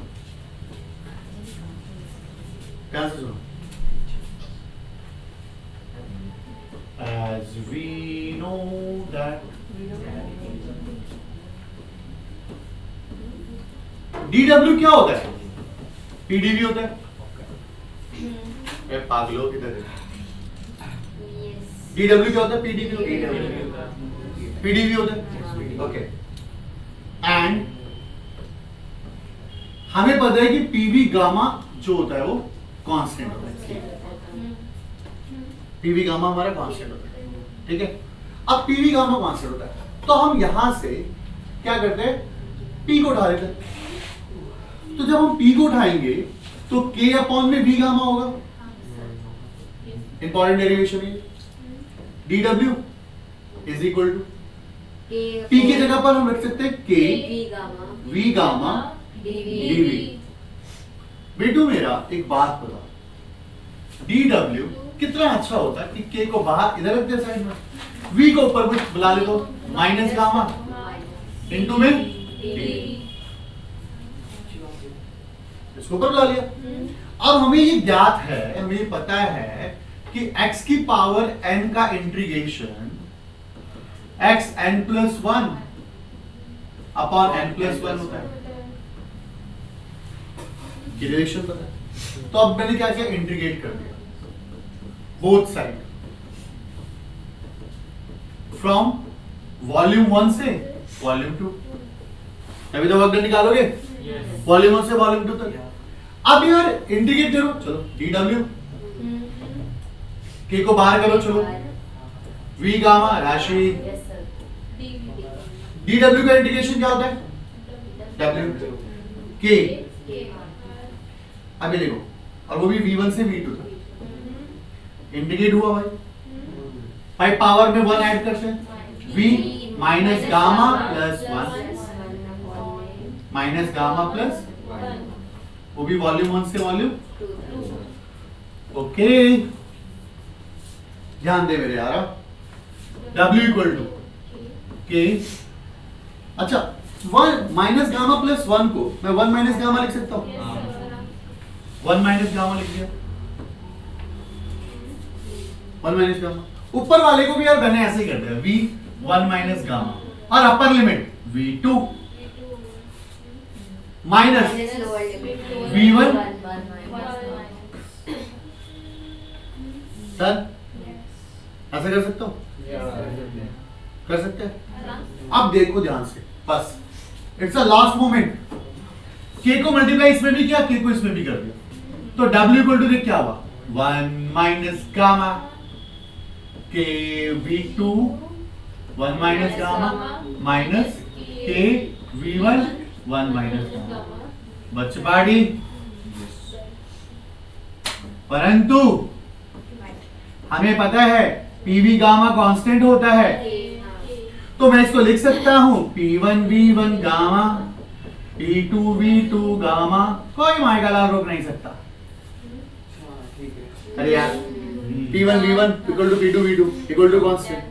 ध्यान से सुनो. As we know that DW क्या होता है, PDV होता है. पागलों की तरह. DW क्या होता है, PDV होता है. PDV होता है. ओके. एंड हमें पता है कि PV गामा जो होता है वो कांस्टेंट होता है. PV गामा हमारा कांस्टेंट होता है. ठीक है. अब PV गामा कांस्टेंट होता है तो हम यहां से क्या करते हैं, P को उठा लेते हैं. तो जब हम P को उठाएंगे तो K अपॉन में V गामा होगा. इंपॉर्टेंट डेरिवेशन है. DW is equal to P की जगह पर हम रख सकते हैं K V गामा dV. बेटू मेरा एक बात बता, DW कितना अच्छा होता है कि K को बाहर इधर रख दे साइड में, V को ऊपर में बुला ले तो माइनस गामा इनटू में D. इसको ऊपर बुला लिया. अब हमें ये ज्ञात है, हमें ये पता है कि x की पावर n का integration x n plus 1 upon n plus 1 होता है. ये रिलेशन पता है. तो अब मैंने क्या किया, इंटीग्रेट कर दिया बोथ साइड फ्रॉम वॉल्यूम 1 से वॉल्यूम 2. अभी तो वक्त निकालोगे वॉल्यूम 1 से वॉल्यूम 2 तक. अब यार इंटीग्रेट करो, चलो DW K को बाहर करो, चलो V गामा राशि DW का इंटीग्रेशन क्या होता है, W K. अभी देखो, और वो भी V1 से V2 तक इंटीग्रेट हुआ भाई. भाई पावर में 1 ऐड करते हैं, V minus gamma plus 1 minus gamma plus, वो भी वॉल्यूम 1 से वॉल्यूम. ओके ध्यान दे मेरे यार. W equal to K. अच्छा 1 माइनस गामा प्लस 1 को मैं 1 माइनस गामा लिख सकता हूं. 1 माइनस गामा लिख दिया. 1 माइनस गामा. ऊपर वाले को भी यार मैंने ऐसे ही कर दिया, V 1 माइनस गामा और upper limit V2 minus V1. Sir ऐसा कर सकता हूं, कर सकते हैं. अब देखो ध्यान से, बस it's a last moment. K को मल्टीप्लाई इसमें भी किया, K को इसमें भी कर दिया. तो W इक्वल टू क्या हुआ, 1 minus gamma K V2 1 minus gamma minus K V1 1 minus gamma. बचपाड़ी. परंतु हमें पता है PV गामा कांस्टेंट होता है, तो मैं इसको लिख सकता हूं P1 V1 gamma P2 V2 gamma. कोई माइकल रोक नहीं सकता. ठीक है. अरे यार P1 V1 equal to P2 V2 equal to constant.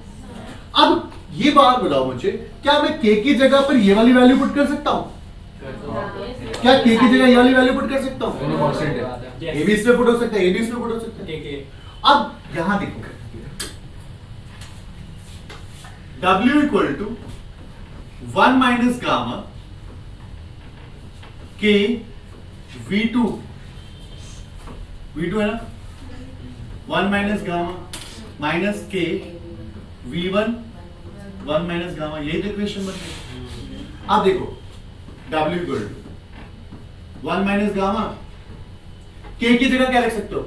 अब ये बात बताओ मुझे, क्या मैं K की जगह पर ये वाली वैल्यू पुट कर सकता हूं? क्या K की जगह ये वाली वैल्यू पुट कर सकता हूं? दोनों कांस्टेंट है. A भी इसमें पुट हो सकता है, A भी इसमें पुट हो सकता है. अब यहां देखो W equal to 1 minus gamma K V2 है ना, 1 माइनस गामा माइनस के V1 1 माइनस गामा, यही तो इक्वेशन बन गई। अब देखो W equal to 1 minus gamma, K की जगह क्या रख सकते हो?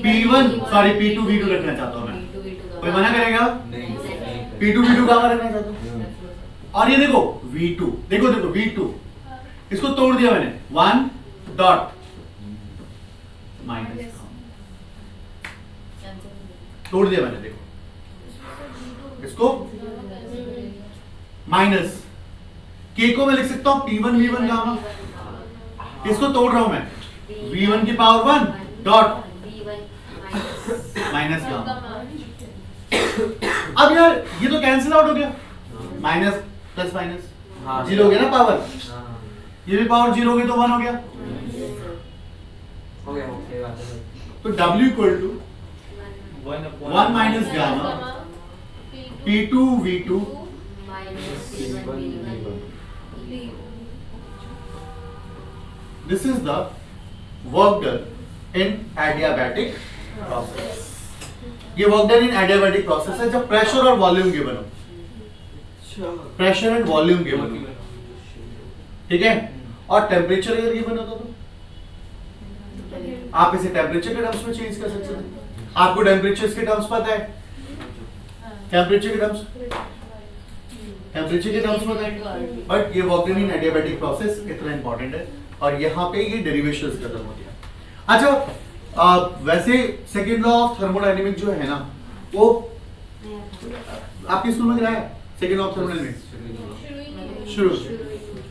P1 सॉरी P2 V2 रखना चाहता हूं मैं, कोई मना करेगा? P2 V2 गामा रखना चाहता हूं। और ये देखो V2, देखो V2, इसको तोड़ दिया मैंने, 1 डॉट माइनस, तोड़ दिया मैंने, देखो इसको माइनस, के को मैं लिख सकता हूं P1 V1 गामा, इसको तोड़ रहा हूं मैं, V1 की पावर 1 डॉट माइनस गामा। अब यार ये तो कैंसिल आउट हो गया, माइनस प्लस माइनस जीरो हो गया ना पावर, ये भी पावर जीरो हो गई तो 1 हो गया। हो गया, सही बात है। तो W equal to 1 minus gamma P2 V2 this is the work done in adiabatic process. ये work done in adiabatic process है जब प्रेशर और वॉल्यूम गिवन हो, प्रेशर एंड वॉल्यूम गिवन हो, ठीक है, और टेम्परेचर अगर गिवन होता तो आप इसे टेम्परेचर के टर्म्स में चेंज कर सकते हैं। आपको टेम्परेचर के टर्म्स पता है, टेम्परेचर के टर्म्स पता है, बट ये work done in adiabatic process इतना इंपॉर्टेंट है और यहाँ पे ये डेरिवेशंस खत्म होती है। अच्छा वैसे सेकेंड लॉ ऑफ थर्मोडायनेमिक जो है ना, वो आपके स्कूल में क्या है? सेकेंड लॉ ऑफ थर्मोडायनेमिक्स शुरू,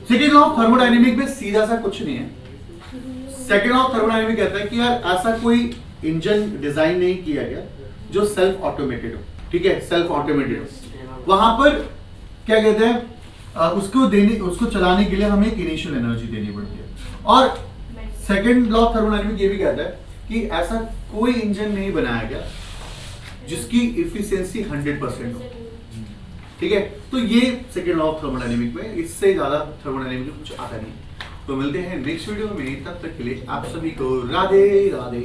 सेकेंड लॉ ऑफ थर्मोडायनेमिक में सीधा सा कुछ नहीं है। सेकेंड लॉ ऑफ थर्मोडायनेमिक कहता है कि यार ऐसा कोई इंजन डिजाइन नहीं किया गया जो सेल्फ ऑटोमेटेड हो, ठीक है, सेल्फ ऑटोमेटेड हो। वहां पर क्या कहते हैं, उसको चलाने के लिए हमें एक इनिशियल एनर्जी देनी पड़ती है। और सेकेंड लॉ ऑफ थर्मोडायनेमिक ये भी कहता है कि ऐसा कोई इंजन नहीं बनाया गया जिसकी इफिशिएंसी 100% हो, ठीक है। तो ये सेकेंड लॉ ऑफ थर्मोडायनेमिक में, इससे ज्यादा थर्मोडायनेमिक में कुछ आता नहीं। तो मिलते हैं नेक्स्ट वीडियो में, तब तक के लिए आप सभी को राधे राधे।